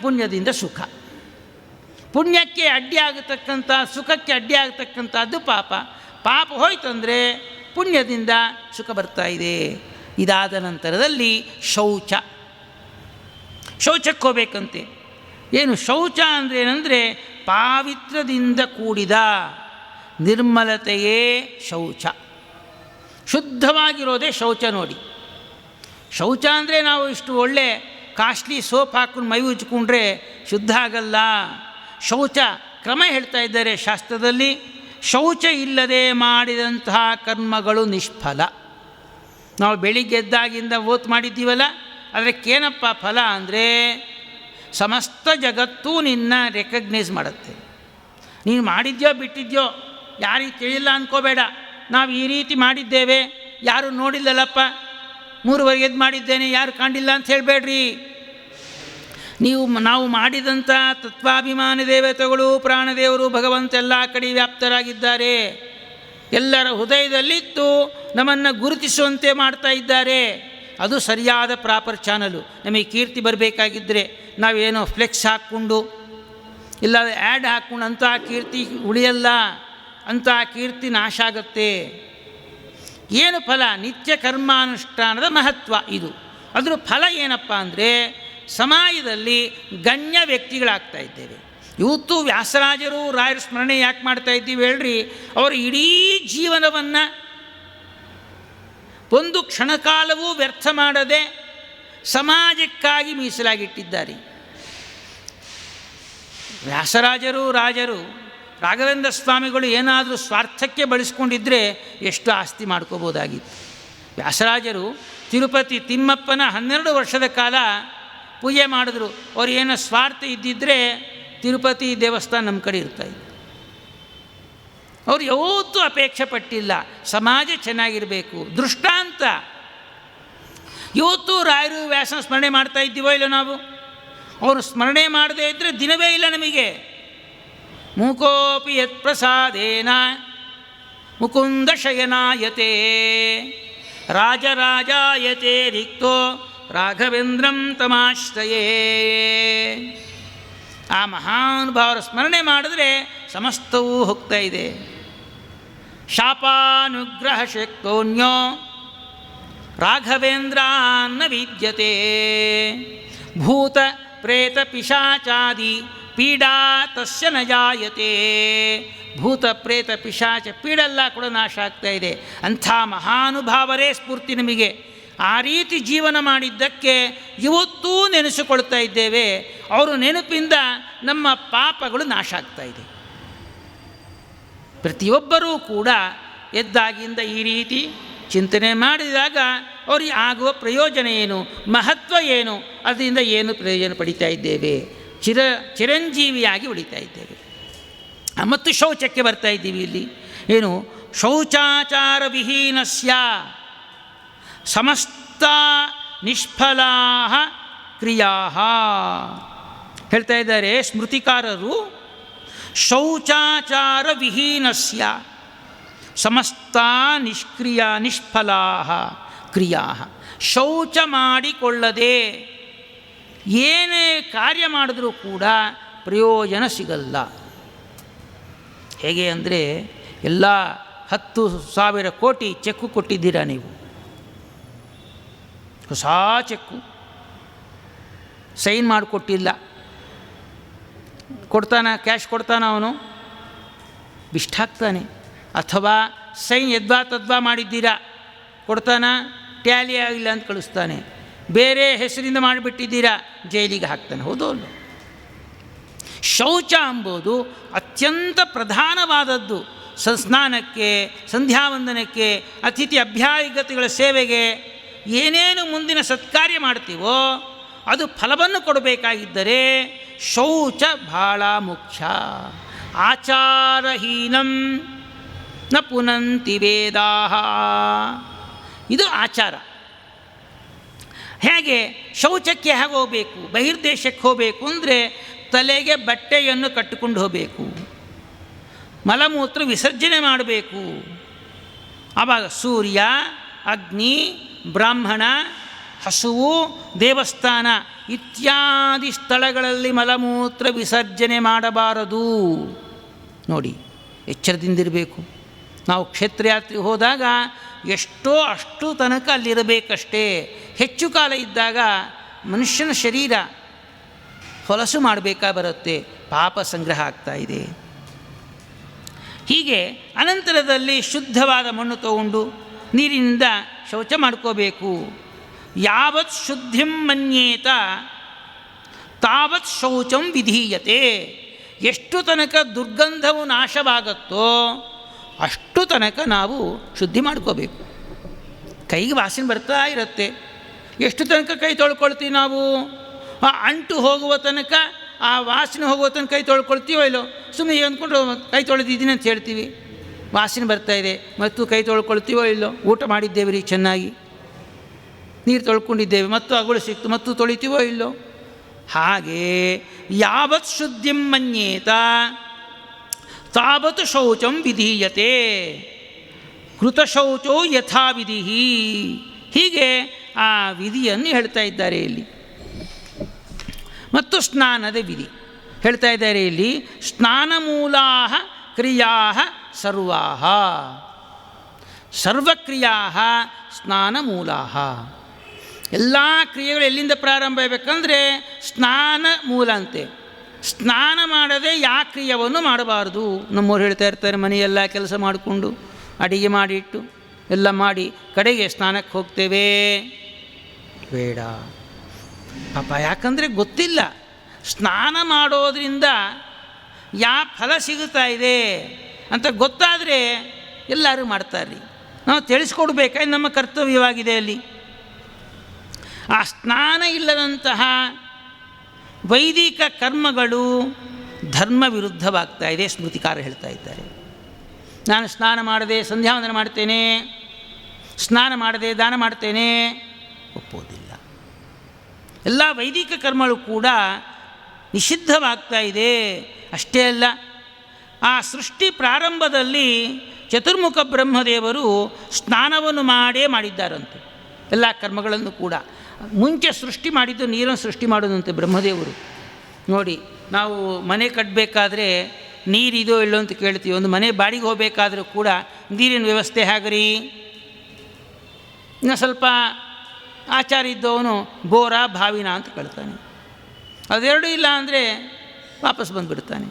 ಪುಣ್ಯದಿಂದ ಸುಖ. ಪುಣ್ಯಕ್ಕೆ ಅಡ್ಡಿ ಆಗತಕ್ಕಂಥ, ಸುಖಕ್ಕೆ ಅಡ್ಡಿ ಆಗತಕ್ಕಂಥದ್ದು ಪಾಪ. ಪಾಪ ಹೋಯ್ತಂದರೆ ಪುಣ್ಯದಿಂದ ಸುಖ ಬರ್ತಾ ಇದೆ. ಇದಾದ ನಂತರದಲ್ಲಿ ಶೌಚಕ್ಕೆ ಹೋಗ್ಬೇಕಂತೆ. ಏನು ಶೌಚ ಅಂದರೆ ಏನಂದರೆ ಪಾವಿತ್ರದಿಂದ ಕೂಡಿದ ನಿರ್ಮಲತೆಯೇ ಶೌಚ. ಶುದ್ಧವಾಗಿರೋದೇ ಶೌಚ. ನೋಡಿ, ಶೌಚ ಅಂದರೆ ನಾವು ಇಷ್ಟು ಒಳ್ಳೆ ಕಾಸ್ಟ್ಲಿ ಸೋಪ್ ಹಾಕೊಂಡು ಮೈ ಉಜ್ಕೊಂಡ್ರೆ ಶುದ್ಧ ಆಗಲ್ಲ. ಶೌಚ ಕ್ರಮ ಹೇಳ್ತಾ ಇದ್ದಾರೆ ಶಾಸ್ತ್ರದಲ್ಲಿ. ಶೌಚ ಇಲ್ಲದೆ ಮಾಡಿದಂತಹ ಕರ್ಮಗಳು ನಿಷ್ಫಲ. ನಾವು ಬೆಳಿಗ್ಗೆ ಎದ್ದಾಗಿಂದ ಓತ್ ಮಾಡಿದ್ದೀವಲ್ಲ, ಅದಕ್ಕೇನಪ್ಪ ಫಲ ಅಂದರೆ ಸಮಸ್ತ ಜಗತ್ತು ನಿನ್ನ ರೆಕಗ್ನೈಸ್ ಮಾಡುತ್ತೆ. ನೀನು ಮಾಡಿದ್ಯೋ ಬಿಟ್ಟಿದ್ಯೋ ಯಾರಿಗೆ ತಿಳಿಲ್ಲ ಅಂದ್ಕೋಬೇಡ. ನಾವು ಈ ರೀತಿ ಮಾಡಿದ್ದೇವೆ, ಯಾರು ನೋಡಿಲ್ಲಲ್ಲಪ್ಪ, 3 ಎದ್ದು ಮಾಡಿದ್ದೇನೆ, ಯಾರು ಕಾಣಿಲ್ಲ ಅಂತ ಹೇಳಬೇಡ್ರಿ. ನಾವು ಮಾಡಿದಂಥ ತತ್ವಾಭಿಮಾನಿ ದೇವತೆಗಳು, ಪ್ರಾಣದೇವರು, ಭಗವಂತ ಎಲ್ಲ ಕಡೆ ವ್ಯಾಪ್ತರಾಗಿದ್ದಾರೆ. ಎಲ್ಲರ ಹೃದಯದಲ್ಲಿತ್ತು ನಮ್ಮನ್ನು ಗುರುತಿಸುವಂತೆ ಮಾಡ್ತಾ ಇದ್ದಾರೆ. ಅದು ಸರಿಯಾದ ಪ್ರಾಪರ್ ಚಾನಲು. ನಮಗೆ ಕೀರ್ತಿ ಬರಬೇಕಾಗಿದ್ದರೆ ನಾವೇನೋ ಫ್ಲೆಕ್ಸ್ ಹಾಕ್ಕೊಂಡು ಇಲ್ಲ ಆ್ಯಡ್ ಹಾಕ್ಕೊಂಡು ಅಂಥ ಕೀರ್ತಿ ಉಳಿಯಲ್ಲ, ಅಂಥ ಕೀರ್ತಿ ನಾಶ ಆಗತ್ತೆ. ಏನು ಫಲ? ನಿತ್ಯ ಕರ್ಮಾನುಷ್ಠಾನದ ಮಹತ್ವ ಇದು. ಅದರ ಫಲ ಏನಪ್ಪ ಅಂದರೆ ಸಮಾಜದಲ್ಲಿ ಗಣ್ಯ ವ್ಯಕ್ತಿಗಳಾಗ್ತಾ ಇದ್ದೇವೆ. ಇವತ್ತು ವ್ಯಾಸರಾಜರು ರಾಯರ ಸ್ಮರಣೆ ಯಾಕೆ ಮಾಡ್ತಾ ಇದ್ದೀವಿ ಹೇಳ್ರಿ? ಅವರು ಇಡೀ ಜೀವನವನ್ನು ಒಂದು ಕ್ಷಣಕಾಲವೂ ವ್ಯರ್ಥ ಮಾಡದೆ ಸಮಾಜಕ್ಕಾಗಿ ಮೀಸಲಾಗಿಟ್ಟಿದ್ದಾರೆ. ವ್ಯಾಸರಾಜರು ರಾಘವೇಂದ್ರ ಸ್ವಾಮಿಗಳು ಏನಾದರೂ ಸ್ವಾರ್ಥಕ್ಕೆ ಬಳಸ್ಕೊಂಡಿದ್ದರೆ ಎಷ್ಟು ಆಸ್ತಿ ಮಾಡ್ಕೋಬೋದಾಗಿತ್ತು. ವ್ಯಾಸರಾಜರು ತಿರುಪತಿ ತಿಮ್ಮಪ್ಪನ 12 ವರ್ಷದ ಕಾಲ ಪೂಜೆ ಮಾಡಿದ್ರು. ಅವ್ರು ಏನೋ ಸ್ವಾರ್ಥ ಇದ್ದಿದ್ದರೆ ತಿರುಪತಿ ದೇವಸ್ಥಾನ ನಮ್ಮ ಕಡೆ ಇರ್ತಾಯಿತ್ತು. ಅವ್ರು ಯಾವತ್ತೂ ಅಪೇಕ್ಷೆ ಪಟ್ಟಿಲ್ಲ, ಸಮಾಜ ಚೆನ್ನಾಗಿರಬೇಕು. ದೃಷ್ಟಾಂತ. ಇವತ್ತು ರಾಯರು ವ್ಯಾಸನ ಸ್ಮರಣೆ ಮಾಡ್ತಾ ಇದ್ದೀವೋ ಇಲ್ಲ ನಾವು? ಅವರು ಸ್ಮರಣೆ ಮಾಡದೇ ಇದ್ದರೆ ದಿನವೇ ಇಲ್ಲ ನಮಗೆ. ಮೂಕೋಪಿ ಯತ್ ಪ್ರಸಾದೇನ ಮುಕುಂದ ಶಯನಾಯತೆ ರಾಜರಾಜಾಯತೆ ರಿಕ್ತೋ ರಾಘವೇಂದ್ರಂ ತಮಾಶ್ರಯೇ. ಆ ಮಹಾನುಭಾವರ ಸ್ಮರಣೆ ಮಾಡಿದ್ರೆ ಸಮಸ್ತವೂ ಹೋಗ್ತಾ ಇದೆ. ಶಾಪಾನುಗ್ರಹ ಶಕ್ತೋನ್ಯೋ ರಾಘವೇಂದ್ರಾನ್ನ ವಿದ್ಯತೆ ಭೂತ ಪ್ರೇತ ಪಿಶಾಚಾದಿ ಪೀಡಾ ತಸ್ಯ ನ ಜಾಯತೆ. ಭೂತ ಪ್ರೇತ ಪಿಶಾಚ ಪೀಡೆಲ್ಲ ಕೂಡ ನಾಶ ಆಗ್ತಾ ಇದೆ. ಅಂಥ ಮಹಾನುಭಾವರೇ ಸ್ಫೂರ್ತಿ ನಮಗೆ. ಆ ರೀತಿ ಜೀವನ ಮಾಡಿದ್ದಕ್ಕೆ ಇವತ್ತೂ ನೆನೆಸಿಕೊಳ್ತಾ ಇದ್ದೇವೆ. ಅವರು ನೆನಪಿಂದ ನಮ್ಮ ಪಾಪಗಳು ನಾಶ ಆಗ್ತಾ ಇದೆ. ಪ್ರತಿಯೊಬ್ಬರೂ ಕೂಡ ಎದ್ದಾಗಿಂದ ಈ ರೀತಿ ಚಿಂತನೆ ಮಾಡಿದಾಗ ಅವರಿಗೆ ಆಗುವ ಪ್ರಯೋಜನ ಏನು, ಮಹತ್ವ ಏನು, ಅದರಿಂದ ಏನು ಪ್ರಯೋಜನ ಪಡಿತಾ ಇದ್ದೇವೆ? ಚಿರಂಜೀವಿಯಾಗಿ ಉಳಿತಾ ಇದ್ದೇವೆ. ಮತ್ತು ಶೌಚಕ್ಕೆ ಬರ್ತಾ ಇದ್ದೀವಿ. ಇಲ್ಲಿ ಏನು? ಶೌಚಾಚಾರ ವಿಹೀನಸ್ಯ ಸಮಸ್ತ ನಿಷ್ಫಲಾ ಕ್ರಿಯಾ ಹೇಳ್ತಾ ಇದ್ದಾರೆ ಸ್ಮೃತಿಕಾರರು. ಶೌಚಾಚಾರ ವಿಹೀನಸ್ಯ ಸಮಸ್ತ ನಿಷ್ಫಲಾ ಕ್ರಿಯಾ. ಶೌಚ ಮಾಡಿಕೊಳ್ಳದೆ ಏನೇ ಕಾರ್ಯ ಮಾಡಿದ್ರೂ ಕೂಡ ಪ್ರಯೋಜನ ಸಿಗಲ್ಲ. ಹೇಗೆ ಅಂದರೆ ಎಲ್ಲ 10,000 ಕೋಟಿ ಚೆಕ್ಕು ಕೊಟ್ಟಿದ್ದೀರಾ ನೀವು, ಹೊಸ ಚೆಕ್ಕು, ಸೈನ್ ಮಾಡಿಕೊಟ್ಟಿಲ್ಲ. ಕೊಡ್ತಾನ, ಕ್ಯಾಶ್ ಕೊಡ್ತಾನ ಅವನು, ಬಿಷ್ಟಾಗ್ತಾನೆ. ಅಥವಾ ಸೈನ್ ಯದ್ವಾ ತದ್ವಾ ಮಾಡಿದ್ದೀರಾ, ಕೊಡ್ತಾನ, ಟ್ಯಾಲಿ ಆಗಿಲ್ಲ ಅಂತ ಕಳಿಸ್ತಾನೆ. ಬೇರೆ ಹೆಸರಿಂದ ಮಾಡಿಬಿಟ್ಟಿದ್ದೀರಾ, ಜೈಲಿಗೆ ಹಾಕ್ತಾನೆ. ಹೌದೋ ಅಲ್ಲ? ಶೌಚ ಎಂಬುದು ಅತ್ಯಂತ ಪ್ರಧಾನವಾದದ್ದು. ಸ್ನಾನಕ್ಕೆ, ಸಂಧ್ಯಾವಂದನಕ್ಕೆ, ಅತಿಥಿ ಅಭ್ಯಾಗತಿಗಳ ಸೇವೆಗೆ, ಏನೇನು ಮುಂದಿನ ಸತ್ಕಾರ್ಯ ಮಾಡ್ತೀವೋ ಅದು ಫಲವನ್ನು ಕೊಡಬೇಕಾಗಿದ್ದರೆ ಶೌಚ ಬಹಳ ಮುಖ್ಯ. ಆಚಾರಹೀನಂ ನ ಪುನಂತಿ ವೇದಾಃ, ಇದು ಆಚಾರ. ಹೇಗೆ ಶೌಚಕ್ಕೆ ಹೇಗೆ ಹೋಗಬೇಕು? ಬಹಿರ್ದೇಶಕ್ಕೆ ಹೋಗಬೇಕು ಅಂದರೆ ತಲೆಗೆ ಬಟ್ಟೆಯನ್ನು ಕಟ್ಟಿಕೊಂಡು ಹೋಗಬೇಕು, ಮಲಮೂತ್ರ ವಿಸರ್ಜನೆ ಮಾಡಬೇಕು. ಆವಾಗ ಸೂರ್ಯ, ಅಗ್ನಿ, ಬ್ರಾಹ್ಮಣ, ಹಸುವು, ದೇವಸ್ಥಾನ ಇತ್ಯಾದಿ ಸ್ಥಳಗಳಲ್ಲಿ ಮಲಮೂತ್ರ ವಿಸರ್ಜನೆ ಮಾಡಬಾರದು. ನೋಡಿ, ಎಚ್ಚರದಿಂದಿರಬೇಕು. ನಾವು ಕ್ಷೇತ್ರಯಾತ್ರೆ ಹೋದಾಗ ಎಷ್ಟೋ ಅಷ್ಟು ತನಕ ಅಲ್ಲಿರಬೇಕಷ್ಟೇ. ಹೆಚ್ಚು ಕಾಲ ಇದ್ದಾಗ ಮನುಷ್ಯನ ಶರೀರ ಹೊಲಸು ಮಾಡಬೇಕಾ ಬರುತ್ತೆ, ಪಾಪ ಸಂಗ್ರಹ ಆಗ್ತಾ ಇದೆ. ಹೀಗೆ ಅನಂತರದಲ್ಲಿ ಶುದ್ಧವಾದ ಮಣ್ಣು ತಗೊಂಡು ನೀರಿನಿಂದ ಶೌಚ ಮಾಡ್ಕೋಬೇಕು. ಯಾವತ್ ಶುದ್ಧಿಂ ಮನ್ಯೇತ ತಾವತ್ ಶೌಚಂ ವಿಧೀಯತೆ. ಎಷ್ಟು ತನಕ ದುರ್ಗಂಧವು ನಾಶವಾಗುತ್ತೋ ಅಷ್ಟು ತನಕ ನಾವು ಶುದ್ಧಿ ಮಾಡ್ಕೋಬೇಕು. ಕೈಗೆ ವಾಸನೆ ಬರ್ತಾ ಇರುತ್ತೆ. ಎಷ್ಟು ತನಕ ಕೈ ತೊಳ್ಕೊಳ್ತೀವಿ ನಾವು? ಆ ಅಂಟು ಹೋಗುವ ತನಕ, ಆ ವಾಸನೆ ಹೋಗುವ ತನಕ ಕೈ ತೊಳ್ಕೊಳ್ತೀವೋ ಇಲ್ಲೋ? ಸುಮ್ಮನೆ ಅಂದ್ಕೊಂಡು ಕೈ ತೊಳೆದಿದ್ದೀನಿ ಅಂತ ಹೇಳ್ತೀವಿ, ವಾಸನೆ ಬರ್ತಾಯಿದೆ, ಮತ್ತು ಕೈ ತೊಳ್ಕೊಳ್ತೀವೋ ಇಲ್ಲೋ? ಊಟ ಮಾಡಿದ್ದೇವೆ ರೀ ಚೆನ್ನಾಗಿ, ನೀರು ತೊಳ್ಕೊಂಡಿದ್ದೇವೆ, ಮತ್ತು ಅಗಳು ಸಿಕ್ತು, ಮತ್ತು ತೊಳಿತೀವೋ ಇಲ್ಲೋ? ಹಾಗೆ ಯಾವತ್ ಶುದ್ಧಿಂ ಮನ್ಯೇತ ತಾವತ್ ಶೌಚಂ ವಿಧೀಯತೆ ಕೃತಶೌಚೋ ಯಥಾ ವಿಧಿ. ಹೀಗೆ ಆ ವಿಧಿಯನ್ನು ಹೇಳ್ತಾ ಇದ್ದಾರೆ ಇಲ್ಲಿ. ಮತ್ತು ಸ್ನಾನದ ವಿಧಿ ಹೇಳ್ತಾ ಇದ್ದಾರೆ ಇಲ್ಲಿ. ಸ್ನಾನಮೂಲಾ ಕ್ರಿಯಾ ಸರ್ವಾ, ಸರ್ವಕ್ರಿಯಾ ಸ್ನಾನಮೂಲಾ. ಎಲ್ಲ ಕ್ರಿಯೆಗಳು ಎಲ್ಲಿಂದ ಪ್ರಾರಂಭ ಆಗಬೇಕಂದ್ರೆ ಸ್ನಾನ ಮೂಲ ಅಂತೆ. ಸ್ನಾನ ಮಾಡದೆ ಯಾ ಕ್ರಿಯವನ್ನು ಮಾಡಬಾರ್ದು. ನಮ್ಮವ್ರು ಹೇಳ್ತಾ ಇರ್ತಾರೆ, ಮನೆಯೆಲ್ಲ ಕೆಲಸ ಮಾಡಿಕೊಂಡು ಅಡಿಗೆ ಮಾಡಿಟ್ಟು ಎಲ್ಲ ಮಾಡಿ ಕಡೆಗೆ ಸ್ನಾನಕ್ಕೆ ಹೋಗ್ತೇವೆ. ಬೇಡ ಪಾಪ, ಯಾಕಂದರೆ ಗೊತ್ತಿಲ್ಲ. ಸ್ನಾನ ಮಾಡೋದರಿಂದ ಯಾ ಫಲ ಸಿಗುತ್ತಾ ಇದೆ ಅಂತ ಗೊತ್ತಾದರೆ ಎಲ್ಲರೂ ಮಾಡ್ತಾರೆ. ನಾವು ತಿಳಿಸ್ಕೊಡ್ಬೇಕಾಗಿ ನಮ್ಮ ಕರ್ತವ್ಯವಾಗಿದೆ ಅಲ್ಲಿ. ಆ ಸ್ನಾನ ಇಲ್ಲದಂತಹ ವೈದಿಕ ಕರ್ಮಗಳು ಧರ್ಮ ವಿರುದ್ಧವಾಗ್ತಾ ಇದೆ. ಸ್ಮೃತಿಕಾರ ಹೇಳ್ತಾ ಇದ್ದಾರೆ, ನಾನು ಸ್ನಾನ ಮಾಡದೆ ಸಂಧ್ಯಾವಂದನ ಮಾಡ್ತೇನೆ, ಸ್ನಾನ ಮಾಡದೆ ದಾನ ಮಾಡ್ತೇನೆ, ಒಪ್ಪೋದಿಲ್ಲ. ಎಲ್ಲ ವೈದಿಕ ಕರ್ಮಗಳು ಕೂಡ ನಿಷಿದ್ಧವಾಗ್ತಾ ಇದೆ. ಅಷ್ಟೇ ಅಲ್ಲ, ಆ ಸೃಷ್ಟಿ ಪ್ರಾರಂಭದಲ್ಲಿ ಚತುರ್ಮುಖ ಬ್ರಹ್ಮದೇವರು ಸ್ನಾನವನ್ನು ಮಾಡೇ ಮಾಡಿದ್ದಾರಂತೆ. ಎಲ್ಲ ಕರ್ಮಗಳನ್ನು ಕೂಡ ಮುಂಚೆ ಸೃಷ್ಟಿ ಮಾಡಿದ್ದು ನೀರನ್ನು ಸೃಷ್ಟಿ ಮಾಡೋದಂತೆ ಬ್ರಹ್ಮದೇವರು. ನೋಡಿ, ನಾವು ಮನೆ ಕಟ್ಟಬೇಕಾದ್ರೆ ನೀರಿದೋ ಇಲ್ಲೋ ಅಂತ ಕೇಳ್ತೀವಿ. ಒಂದು ಮನೆ ಬಾಡಿಗೆ ಹೋಗಬೇಕಾದ್ರೂ ಕೂಡ ನೀರಿನ ವ್ಯವಸ್ಥೆ ಹೇಗ್ರಿ? ಇನ್ನು ಸ್ವಲ್ಪ ಆಚಾರ ಇದ್ದವನು ಬೋರ ಬಾವಿನ ಅಂತ ಕೇಳ್ತಾನೆ. ಅದೆರಡೂ ಇಲ್ಲ ಅಂದರೆ ವಾಪಸ್ ಬಂದುಬಿಡ್ತಾನೆ.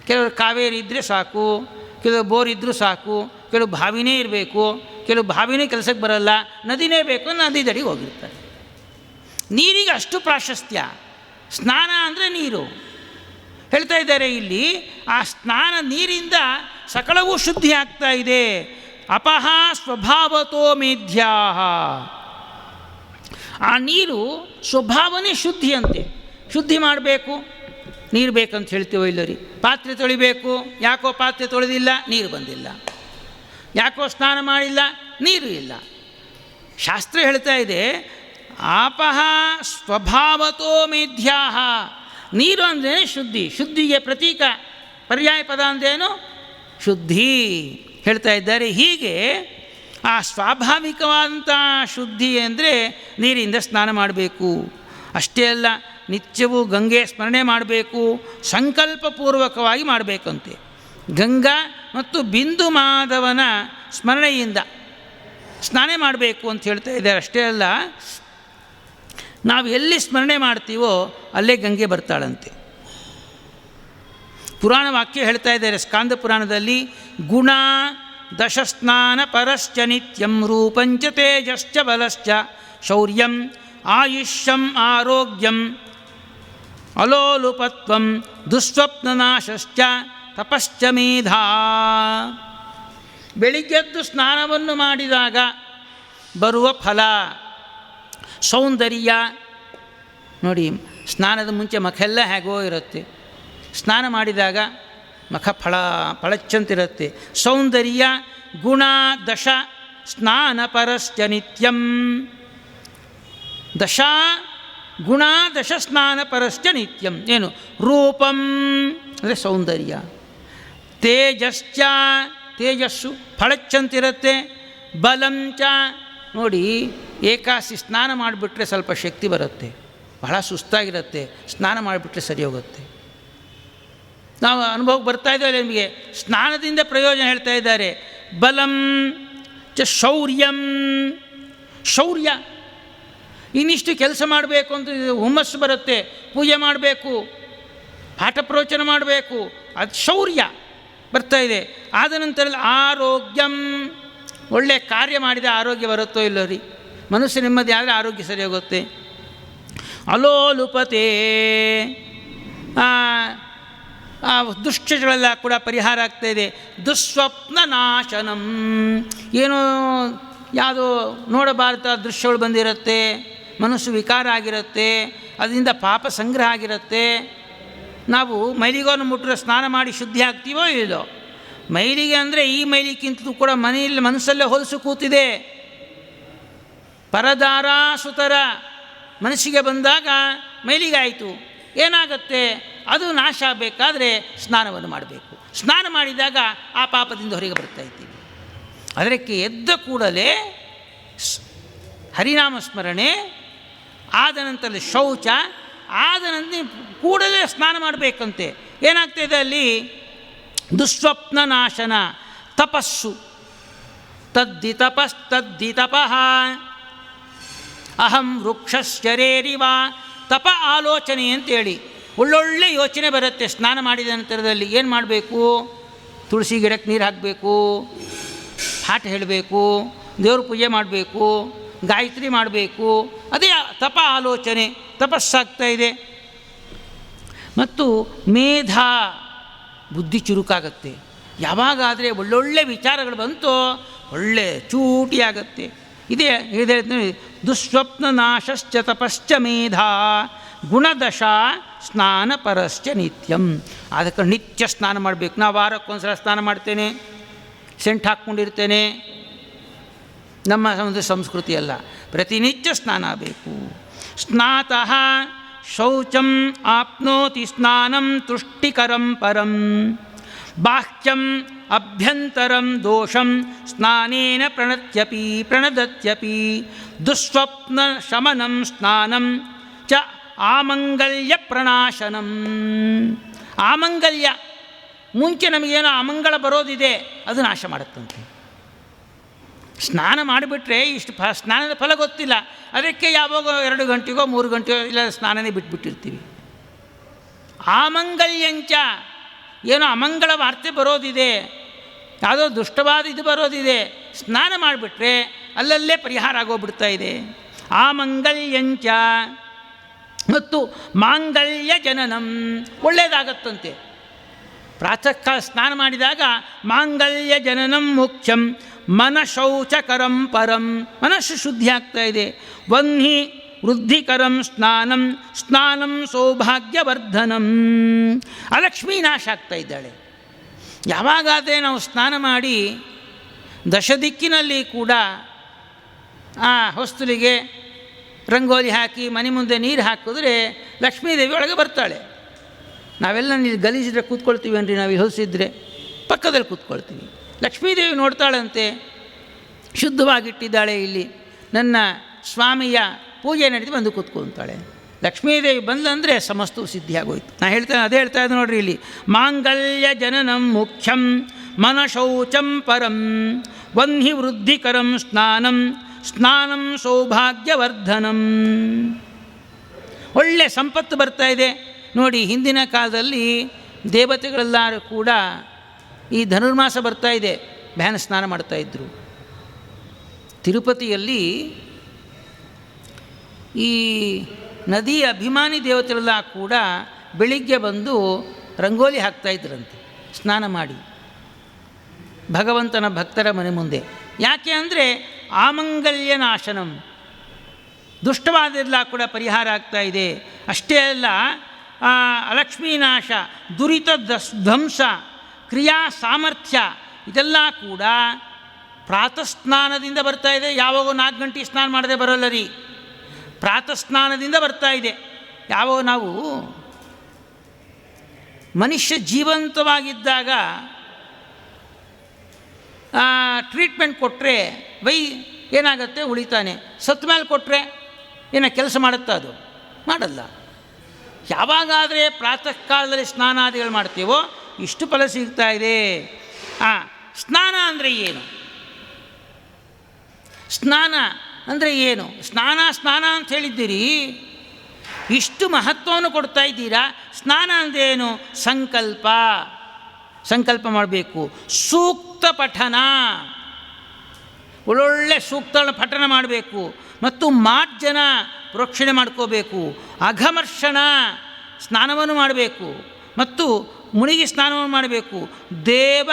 ಕೆಲವರು ಕಾವೇರಿ ಇದ್ದರೆ ಸಾಕು, ಕೆಲವು ಬೋರ್ ಇದ್ದರೂ ಸಾಕು, ಕೆಲವು ಬಾವಿನೇ ಇರಬೇಕು, ಕೆಲವು ಬಾವಿನೇ ಕೆಲಸಕ್ಕೆ ಬರಲ್ಲ, ನದಿನೇ ಬೇಕು, ನದಿ ದಡಿಗೆ ಹೋಗಿರ್ತಾರೆ. ನೀರಿಗೆ ಅಷ್ಟು ಪ್ರಾಶಸ್ತ್ಯ. ಸ್ನಾನ ಅಂದರೆ ನೀರು ಹೇಳ್ತಾ ಇದ್ದಾರೆ ಇಲ್ಲಿ. ಆ ಸ್ನಾನ ನೀರಿಂದ ಸಕಲವೂ ಶುದ್ಧಿ ಆಗ್ತಾ ಇದೆ. ಅಪಹ ಸ್ವಭಾವತೋ ಮೇಧ್ಯ. ಆ ನೀರು ಸ್ವಭಾವನೇ ಶುದ್ಧಿ ಅಂತೆ. ಶುದ್ಧಿ ಮಾಡಬೇಕು, ನೀರು ಬೇಕಂತ ಹೇಳ್ತೀವೋ ಇಲ್ಲ ರೀ? ಪಾತ್ರೆ ತೊಳಿಬೇಕು, ಯಾಕೋ ಪಾತ್ರೆ ತೊಳೆದಿಲ್ಲ, ನೀರು ಬಂದಿಲ್ಲ. ಯಾಕೋ ಸ್ನಾನ ಮಾಡಿಲ್ಲ, ನೀರು ಇಲ್ಲ. ಶಾಸ್ತ್ರ ಹೇಳ್ತಾ ಇದೆ, ಆಪಹ ಸ್ವಭಾವತೋ ಮೇಧ್ಯ. ನೀರು ಅಂದ್ರೇ ಶುದ್ಧಿ, ಶುದ್ಧಿಗೆ ಪ್ರತೀಕ ಪರ್ಯಾಯ ಪದ ಅಂದ್ರೇನು? ಶುದ್ಧಿ ಹೇಳ್ತಾ ಇದ್ದಾರೆ. ಹೀಗೆ ಆ ಸ್ವಾಭಾವಿಕವಾದಂಥ ಶುದ್ಧಿ ಅಂದರೆ ನೀರಿಂದ ಸ್ನಾನ ಮಾಡಬೇಕು. ಅಷ್ಟೇ ಅಲ್ಲ, ನಿತ್ಯವೂ ಗಂಗೆ ಸ್ಮರಣೆ ಮಾಡಬೇಕು, ಸಂಕಲ್ಪಪೂರ್ವಕವಾಗಿ ಮಾಡಬೇಕಂತೆ. ಗಂಗಾ ಮತ್ತು ಬಿಂದು ಮಾಧವನ ಸ್ಮರಣೆಯಿಂದ ಸ್ನಾನ ಮಾಡಬೇಕು ಅಂತ ಹೇಳ್ತಾ ಇದ್ದಾರೆ. ಅಷ್ಟೇ ಅಲ್ಲ, ನಾವು ಎಲ್ಲಿ ಸ್ಮರಣೆ ಮಾಡ್ತೀವೋ ಅಲ್ಲೇ ಗಂಗೆ ಬರ್ತಾಳಂತೆ. ಪುರಾಣ ವಾಕ್ಯ ಹೇಳ್ತಾ ಇದ್ದಾರೆ ಸ್ಕಾಂದ ಪುರಾಣದಲ್ಲಿ, ಗುಣ ದಶಸ್ನಾನ ಪರಶ್ಚ ನಿತ್ಯಂ ರೂಪಂಚ ತೇಜಶ್ಚ ಬಲಶ್ಚ ಶೌರ್ಯಂ ಆಯುಷ್ಯಂ ಆರೋಗ್ಯಂ ಅಲೋಲುಪತ್ವಂ ದುಸ್ವಪ್ನನಾಶಶ್ಚ ತಪಶ್ಚ ಮೇಧಾ. ಬೆಳಿಗ್ಗೆದ್ದು ಸ್ನಾನವನ್ನು ಮಾಡಿದಾಗ ಬರುವ ಫಲ ಸೌಂದರ್ಯ ನೋಡಿ. ಸ್ನಾನದ ಮುಂಚೆ ಮಖೆಲ್ಲ ಹೇಗೋ ಇರುತ್ತೆ, ಸ್ನಾನ ಮಾಡಿದಾಗ ಮಖ ಫಳಚ್ಚಂತಿರುತ್ತೆ. ಸೌಂದರ್ಯ ಗುಣ ದಶ ಸ್ನಾನ ಪರಶ್ಚ ನಿತ್ಯಂ. ದಶ ಗುಣ ದಶ ಸ್ನಾನ ಪರಶ್ಚ ನಿತ್ಯಂ. ಏನು? ರೂಪಂ ಅಂದರೆ ಸೌಂದರ್ಯ, ತೇಜಶ್ಚ ತೇಜಸ್ಸು ಫಳಚ್ಚಂತಿರುತ್ತೆ, ಬಲಂಚ ನೋಡಿ. ಏಕಾಸಿ ಸ್ನಾನ ಮಾಡಿಬಿಟ್ರೆ ಸ್ವಲ್ಪ ಶಕ್ತಿ ಬರುತ್ತೆ, ಬಹಳ ಸುಸ್ತಾಗಿರುತ್ತೆ, ಸ್ನಾನ ಮಾಡಿಬಿಟ್ರೆ ಸರಿ ಹೋಗುತ್ತೆ. ನಾವು ಅನುಭವಕ್ಕೆ ಬರ್ತಾ ಇದ್ದೇವೆ ನಿಮಗೆ. ಸ್ನಾನದಿಂದ ಪ್ರಯೋಜನ ಹೇಳ್ತಾ ಇದ್ದಾರೆ. ಬಲಂ ಚ ಶೌರ್ಯಂ, ಶೌರ್ಯ ಇನ್ನಿಷ್ಟು ಕೆಲಸ ಮಾಡಬೇಕು ಅಂತ ಹುಮ್ಮಸ್ಸು ಬರುತ್ತೆ, ಪೂಜೆ ಮಾಡಬೇಕು, ಪಾಠ ಪ್ರವಚನ ಮಾಡಬೇಕು, ಅದು ಶೌರ್ಯ ಬರ್ತಾ ಇದೆ. ಆದ ನಂತರದಲ್ಲಿ ಆರೋಗ್ಯಂ, ಒಳ್ಳೆಯ ಕಾರ್ಯ ಮಾಡಿದ ಆರೋಗ್ಯ ಬರುತ್ತೋ ಇಲ್ಲೋ ರೀ. ಮನಸ್ಸು ನೆಮ್ಮದಿ ಆದರೆ ಆರೋಗ್ಯ ಸರಿ ಹೋಗುತ್ತೆ. ಅಲೋಲುಪತೆ, ದುಶ್ಚಟಗಳೆಲ್ಲ ಕೂಡ ಪರಿಹಾರ ಆಗ್ತಾಯಿದೆ. ದುಸ್ವಪ್ನ ನಾಶನಂ, ಏನೋ ಯಾವುದೋ ನೋಡಬಾರ್ದ ದೃಶ್ಯಗಳು ಬಂದಿರುತ್ತೆ, ಮನಸ್ಸು ವಿಕಾರ ಆಗಿರುತ್ತೆ, ಅದರಿಂದ ಪಾಪ ಸಂಗ್ರಹ ಆಗಿರುತ್ತೆ. ನಾವು ಮೈಲಿಗೋನು ಮುಟ್ಟರೆ ಸ್ನಾನ ಮಾಡಿ ಶುದ್ಧಿ ಆಗ್ತೀವೋ ಇಲ್ಲೋ? ಮೈಲಿಗೆ ಅಂದರೆ ಈ ಮೈಲಿಗಿಂತಲೂ ಕೂಡ ಮನೆಯಲ್ಲಿ ಮನಸ್ಸಲ್ಲೇ ಹೊಲಸು ಕೂತಿದೆ. ಪರದಾರ ಸುತರ ಮನಸ್ಸಿಗೆ ಬಂದಾಗ ಮೈಲಿಗೆ ಆಯಿತು, ಏನಾಗುತ್ತೆ? ಅದು ನಾಶ ಆಗಬೇಕಾದ್ರೆ ಸ್ನಾನವನ್ನು ಮಾಡಬೇಕು. ಸ್ನಾನ ಮಾಡಿದಾಗ ಆ ಪಾಪದಿಂದ ಹೊರಗೆ ಬರ್ತಾ ಇದ್ದೀವಿ. ಅದಕ್ಕೆ ಎದ್ದ ಕೂಡಲೇ ಹರಿನಾಮ ಸ್ಮರಣೆ, ಆದ ನಂತರ ಶೌಚ, ಆದ ನಂತರ ಕೂಡಲೇ ಸ್ನಾನ ಮಾಡಬೇಕಂತೆ. ಏನಾಗ್ತಾಯಿದೆ ಅಲ್ಲಿ? ದುಸ್ವಪ್ನ ನಾಶನ, ತಪಸ್ಸು, ತದ್ದಿ ತಪಃ ಅಹಂ ವೃಕ್ಷಶ್ಚರೇರಿವ. ತಪ ಆಲೋಚನೆ ಅಂತೇಳಿ ಒಳ್ಳೊಳ್ಳೆ ಯೋಚನೆ ಬರುತ್ತೆ. ಸ್ನಾನ ಮಾಡಿದ ನಂತರದಲ್ಲಿ ಏನು ಮಾಡಬೇಕು? ತುಳಸಿ ಗಿಡಕ್ಕೆ ನೀರು ಹಾಕಬೇಕು, ಪಾಠ ಹೇಳಬೇಕು, ದೇವ್ರ ಪೂಜೆ ಮಾಡಬೇಕು, ಗಾಯತ್ರಿ ಮಾಡಬೇಕು. ಅದೇ ತಪ ಆಲೋಚನೆ, ತಪಸ್ಸಾಗ್ತಾ ಇದೆ. ಮತ್ತು ಮೇಧಾ, ಬುದ್ಧಿ ಚುರುಕಾಗತ್ತೆ. ಯಾವಾಗಾದರೆ ಒಳ್ಳೊಳ್ಳೆ ವಿಚಾರಗಳು ಬಂತೋ ಒಳ್ಳೆ ಚೂಟಿಯಾಗತ್ತೆ. ಇದೇ ಹೇಳಿದ್ರೆ ದುಸ್ವಪ್ನ ನಾಶಶ್ಚ ತಪಶ್ಚ ಮೇಧಾ ಗುಣದಶ ಸ್ನಾನ ಪರಶ್ಚ ನಿತ್ಯಂ. ಅದಕ್ಕೆ ನಿತ್ಯ ಸ್ನಾನ ಮಾಡಬೇಕು. ನಾವು ವಾರಕ್ಕೊಂದ್ಸಲ ಸ್ನಾನ ಮಾಡ್ತೇನೆ, ಸೆಂಟ್ ಹಾಕ್ಕೊಂಡಿರ್ತೇನೆ, ನಮ್ಮ ಒಂದು ಸಂಸ್ಕೃತಿ ಅಲ್ಲ. ಪ್ರತಿನಿತ್ಯ ಸ್ನಾನ ಬೇಕು. ಸ್ನಾತಃ ಶೌಚಂ ಆಪ್ನೋತಿ ಸ್ನಾನಂ ತುಷ್ಟಿಕರಂ ಪರಂ ಬಾಹ್ಯಂ ಅಭ್ಯಂತರಂ ದೋಷಂ ಸ್ನಾನೇನ ಪ್ರಣದತ್ಯಪಿ ದುಸ್ವಪ್ನ ಶಮನಂ ಸ್ನಾನಂ ಚ ಆಮಂಗಲ್ಯ ಪ್ರಣಾಶನಂ. ಆಮಂಗಲ್ಯ, ಮುಂಚೆ ನಮಗೇನೋ ಅಮಂಗಳ ಬರೋದಿದೆ, ಅದು ನಾಶ ಮಾಡುತ್ತಂತೆ. ಸ್ನಾನ ಮಾಡಿಬಿಟ್ರೆ ಇಷ್ಟು ಸ್ನಾನದ ಫಲ ಗೊತ್ತಿಲ್ಲ, ಅದಕ್ಕೆ ಯಾವಾಗ 2 ಗಂಟೆಗೋ 3 ಗಂಟೆಗೋ ಇಲ್ಲ ಸ್ನಾನನೇ ಬಿಟ್ಬಿಟ್ಟಿರ್ತೀವಿ. ಆಮಂಗಲ್ಯಂಚ, ಏನೋ ಅಮಂಗಳ ವಾರ್ತೆ ಬರೋದಿದೆ, ಯಾವುದೋ ದುಷ್ಟವಾದ ಇದು ಬರೋದಿದೆ, ಸ್ನಾನ ಮಾಡಿಬಿಟ್ರೆ ಅಲ್ಲಲ್ಲೇ ಪರಿಹಾರ ಆಗೋಗ್ಬಿಡ್ತಾ ಇದೆ. ಆಮಂಗಲ್ಯಂಚ ಮತ್ತು ಮಾಂಗಲ್ಯ ಜನನಂ, ಒಳ್ಳೆಯದಾಗತ್ತಂತೆ. ಪ್ರಾತಃ ಕಾಲ ಸ್ನಾನ ಮಾಡಿದಾಗ ಮಾಂಗಲ್ಯ ಜನನಂ ಮುಖ್ಯಂ ಮನಶೌಚಕರಂ ಪರಂ, ಮನಸ್ಸು ಶುದ್ಧಿ ಆಗ್ತಾ ಇದೆ. ವನ್ಹಿ ವೃದ್ಧಿಕರಂ ಸ್ನಾನಂ ಸ್ನಾನಂ ಸೌಭಾಗ್ಯವರ್ಧನಂ. ಅಲಕ್ಷ್ಮೀ ನಾಶ ಆಗ್ತಾ ಇದ್ದಾಳೆ. ಯಾವಾಗಾದರೆ ನಾವು ಸ್ನಾನ ಮಾಡಿ ದಶದಿಕ್ಕಿನಲ್ಲಿ ಕೂಡ ಆ ಹೊಸ್ತಲಿಗೆ ರಂಗೋಲಿ ಹಾಕಿ ಮನೆ ಮುಂದೆ ನೀರು ಹಾಕಿದ್ರೆ ಲಕ್ಷ್ಮೀದೇವಿ ಒಳಗೆ ಬರ್ತಾಳೆ. ನಾವೆಲ್ಲ ನೀರು ಗಲೀಜಿದ್ರೆ ಕೂತ್ಕೊಳ್ತೀವಿ ಅನ್ರಿ, ನಾವು ಹೊಲಸಿದ್ರೆ ಪಕ್ಕದಲ್ಲಿ ಕೂತ್ಕೊಳ್ತೀವಿ. ಲಕ್ಷ್ಮೀದೇವಿ ನೋಡ್ತಾಳಂತೆ, ಶುದ್ಧವಾಗಿಟ್ಟಿದ್ದಾಳೆ, ಇಲ್ಲಿ ನನ್ನ ಸ್ವಾಮಿಯ ಪೂಜೆ ನಡೆದು ಬಂದು ಕೂತ್ಕೊಳ್ತಾಳೆ. ಲಕ್ಷ್ಮೀದೇವಿ ಬಂದಂದರೆ ಸಮಸ್ತವು ಸಿದ್ಧಿಯಾಗೋಯ್ತು. ಅದೇ ಹೇಳ್ತಾ ಇದ್ದೆ ನೋಡ್ರಿ ಇಲ್ಲಿ, ಮಾಂಗಲ್ಯ ಜನನಂ ಮುಖ್ಯಂ ಮನಶೌಚಂ ಪರಂ ವನ್ಹಿ ವೃದ್ಧಿಕರಂ ಸ್ನಾನಂ ಸ್ನಾನಂ ಸೌಭಾಗ್ಯವರ್ಧನಂ. ಒಳ್ಳೆ ಸಂಪತ್ತು ಬರ್ತಾ ಇದೆ ನೋಡಿ. ಹಿಂದಿನ ಕಾಲದಲ್ಲಿ ದೇವತೆಗಳೆಲ್ಲರೂ ಕೂಡ ಈ ಧನುರ್ಮಾಸ ಬರ್ತಾ ಇದೆ, ಬ್ಯಾನ ಸ್ನಾನ ಮಾಡ್ತಾಯಿದ್ರು. ತಿರುಪತಿಯಲ್ಲಿ ಈ ನದಿ ಅಭಿಮಾನಿ ದೇವತೆಗಳೆಲ್ಲ ಕೂಡ ಬೆಳಿಗ್ಗೆ ಬಂದು ರಂಗೋಲಿ ಹಾಕ್ತಾಯಿದ್ರಂತೆ ಸ್ನಾನ ಮಾಡಿ ಭಗವಂತನ ಭಕ್ತರ ಮನೆ ಮುಂದೆ. ಯಾಕೆ ಅಂದರೆ ಆಮಂಗಲ್ಯ ನಾಶನಂ, ದುಷ್ಟವಾದೆಲ್ಲ ಕೂಡ ಪರಿಹಾರ ಆಗ್ತಾಯಿದೆ. ಅಷ್ಟೇ ಅಲ್ಲ, ಅಲಕ್ಷ್ಮೀನಾಶ, ದುರಿತ ಧ್ವಂಸ, ಕ್ರಿಯಾ ಸಾಮರ್ಥ್ಯ ಇದೆಲ್ಲ ಕೂಡ ಪ್ರಾತಃ ಸ್ನಾನದಿಂದ ಬರ್ತಾಯಿದೆ. ಯಾವಾಗ 4 ಗಂಟೆ ಸ್ನಾನ ಮಾಡದೆ ಬರೋಲ್ಲ ರೀ, ಪ್ರಾತಃ ಸ್ನಾನದಿಂದ ಬರ್ತಾಯಿದೆ. ಯಾವಾಗ ನಾವು ಮನುಷ್ಯ ಜೀವಂತವಾಗಿದ್ದಾಗ ಟ್ರೀಟ್ಮೆಂಟ್ ಕೊಟ್ಟರೆ ಏನಾಗುತ್ತೆ, ಉಳಿತಾನೆ. ಸತ್ತ ಮೇಲೆ ಕೊಟ್ಟರೆ ಏನೋ ಕೆಲಸ ಮಾಡುತ್ತಾ? ಅದು ಮಾಡಲ್ಲ. ಯಾವಾಗಾದರೆ ಪ್ರಾತಃ ಕಾಲದಲ್ಲಿ ಸ್ನಾನಾದಿಗಳು ಮಾಡ್ತೀವೋ ಇಷ್ಟು ಫಲ ಸಿಗ್ತಾ ಇದೆ. ಸ್ನಾನ ಅಂದರೆ ಏನು? ಸ್ನಾನ ಅಂದರೆ ಏನು? ಸ್ನಾನ ಅಂತ ಹೇಳಿದ್ದೀರಿ, ಇಷ್ಟು ಮಹತ್ವವನ್ನು ಕೊಡ್ತಾ ಇದ್ದೀರಾ. ಸ್ನಾನ ಅಂದರೆ ಏನು? ಸಂಕಲ್ಪ ಮಾಡಬೇಕು. ಸೂಕ್ತ ಪಠನ, ಒಳ್ಳೊಳ್ಳೆ ಸೂಕ್ತಗಳ ಪಠನ ಮಾಡಬೇಕು. ಮತ್ತು ಮಾರ್ಜನ, ಪ್ರೋಕ್ಷಣೆ ಮಾಡ್ಕೋಬೇಕು. ಅಘಮರ್ಷಣ, ಸ್ನಾನವನ್ನು ಮಾಡಬೇಕು. ಮತ್ತು ಮುಳುಗಿ ಸ್ನಾನವನ್ನು ಮಾಡಬೇಕು. ದೇವ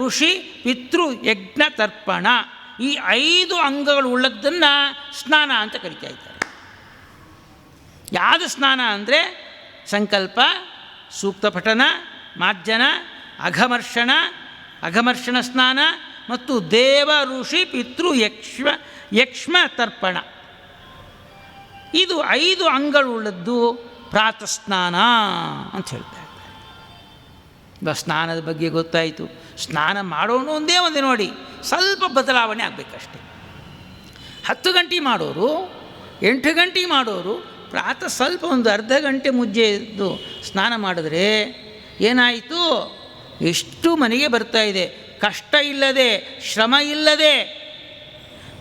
ಋಷಿ ಪಿತೃ ಯಜ್ಞ ತರ್ಪಣ, ಈ 5 ಅಂಗಗಳು ಉಳ್ಳದ್ದನ್ನು ಸ್ನಾನ ಅಂತ ಕರಿತಾ ಇದ್ದಾರೆ. ಯಾವುದು ಸ್ನಾನ ಅಂದರೆ ಸಂಕಲ್ಪ, ಸೂಕ್ತ ಪಠನ, ಮಾರ್ಜನ, ಅಘಮರ್ಷಣ ಸ್ನಾನ ಮತ್ತು ದೇವ ಋಷಿ ಪಿತೃ ಯಕ್ಷ್ಮ ತರ್ಪಣ. ಇದು 5 ಅಂಗಗಳುಳ್ಳದ್ದು ಪ್ರಾತಃ ಸ್ನಾನ ಅಂತ ಹೇಳ್ತಾ ಇದ್ದಾರೆ. ಸ್ನಾನದ ಬಗ್ಗೆ ಗೊತ್ತಾಯಿತು. ಸ್ನಾನ ಮಾಡೋಣ ಒಂದೇ ನೋಡಿ, ಸ್ವಲ್ಪ ಬದಲಾವಣೆ ಆಗಬೇಕಷ್ಟೆ. 10 ಗಂಟೆ ಮಾಡೋರು, 8 ಗಂಟೆ ಮಾಡೋರು ಪ್ರಾತಃ ಸ್ವಲ್ಪ ಒಂದು ಅರ್ಧ ಗಂಟೆ ಮುಂಚೆ ಎದ್ದು ಸ್ನಾನ ಮಾಡಿದ್ರೆ ಏನಾಯಿತು? ಎಷ್ಟು ಮನೆಗೆ ಬರ್ತಾ ಇದೆ. ಕಷ್ಟ ಇಲ್ಲದೆ, ಶ್ರಮ ಇಲ್ಲದೆ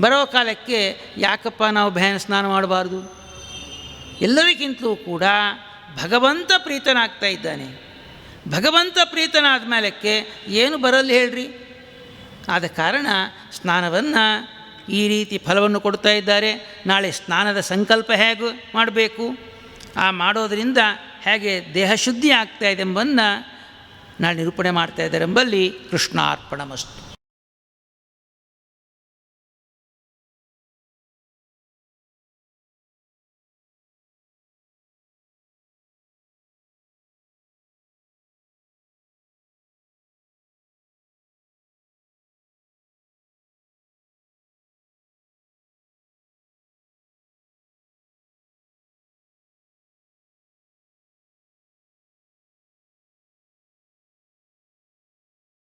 ಬರೋ ಕಾಲಕ್ಕೆ ಯಾಕಪ್ಪ ನಾವು ಬ್ಯಾನ ಸ್ನಾನ ಮಾಡಬಾರ್ದು? ಎಲ್ಲದಕ್ಕಿಂತಲೂ ಕೂಡ ಭಗವಂತ ಪ್ರೀತನಾಗ್ತಾ ಇದ್ದಾನೆ. ಭಗವಂತ ಪ್ರೀತನಾದ ಮೇಲಕ್ಕೆ ಏನು ಬರಲ್ಲ ಹೇಳ್ರಿ. ಆದ ಕಾರಣ ಸ್ನಾನವನ್ನು ಈ ರೀತಿ ಫಲವನ್ನು ಕೊಡ್ತಾ ಇದ್ದಾರೆ. ನಾಳೆ ಸ್ನಾನದ ಸಂಕಲ್ಪ ಹೇಗೆ ಮಾಡಬೇಕು, ಮಾಡೋದರಿಂದ ಹೇಗೆ ದೇಹಶುದ್ಧಿ ಆಗ್ತಾಯಿದೆ ಎಂಬನ್ನು ನಾಳೆ ನಿರೂಪಣೆ ಮಾಡ್ತಾ ಇದ್ದಾರೆ ಎಂಬಲ್ಲಿ ಕೃಷ್ಣಾರ್ಪಣಮಸ್ತು.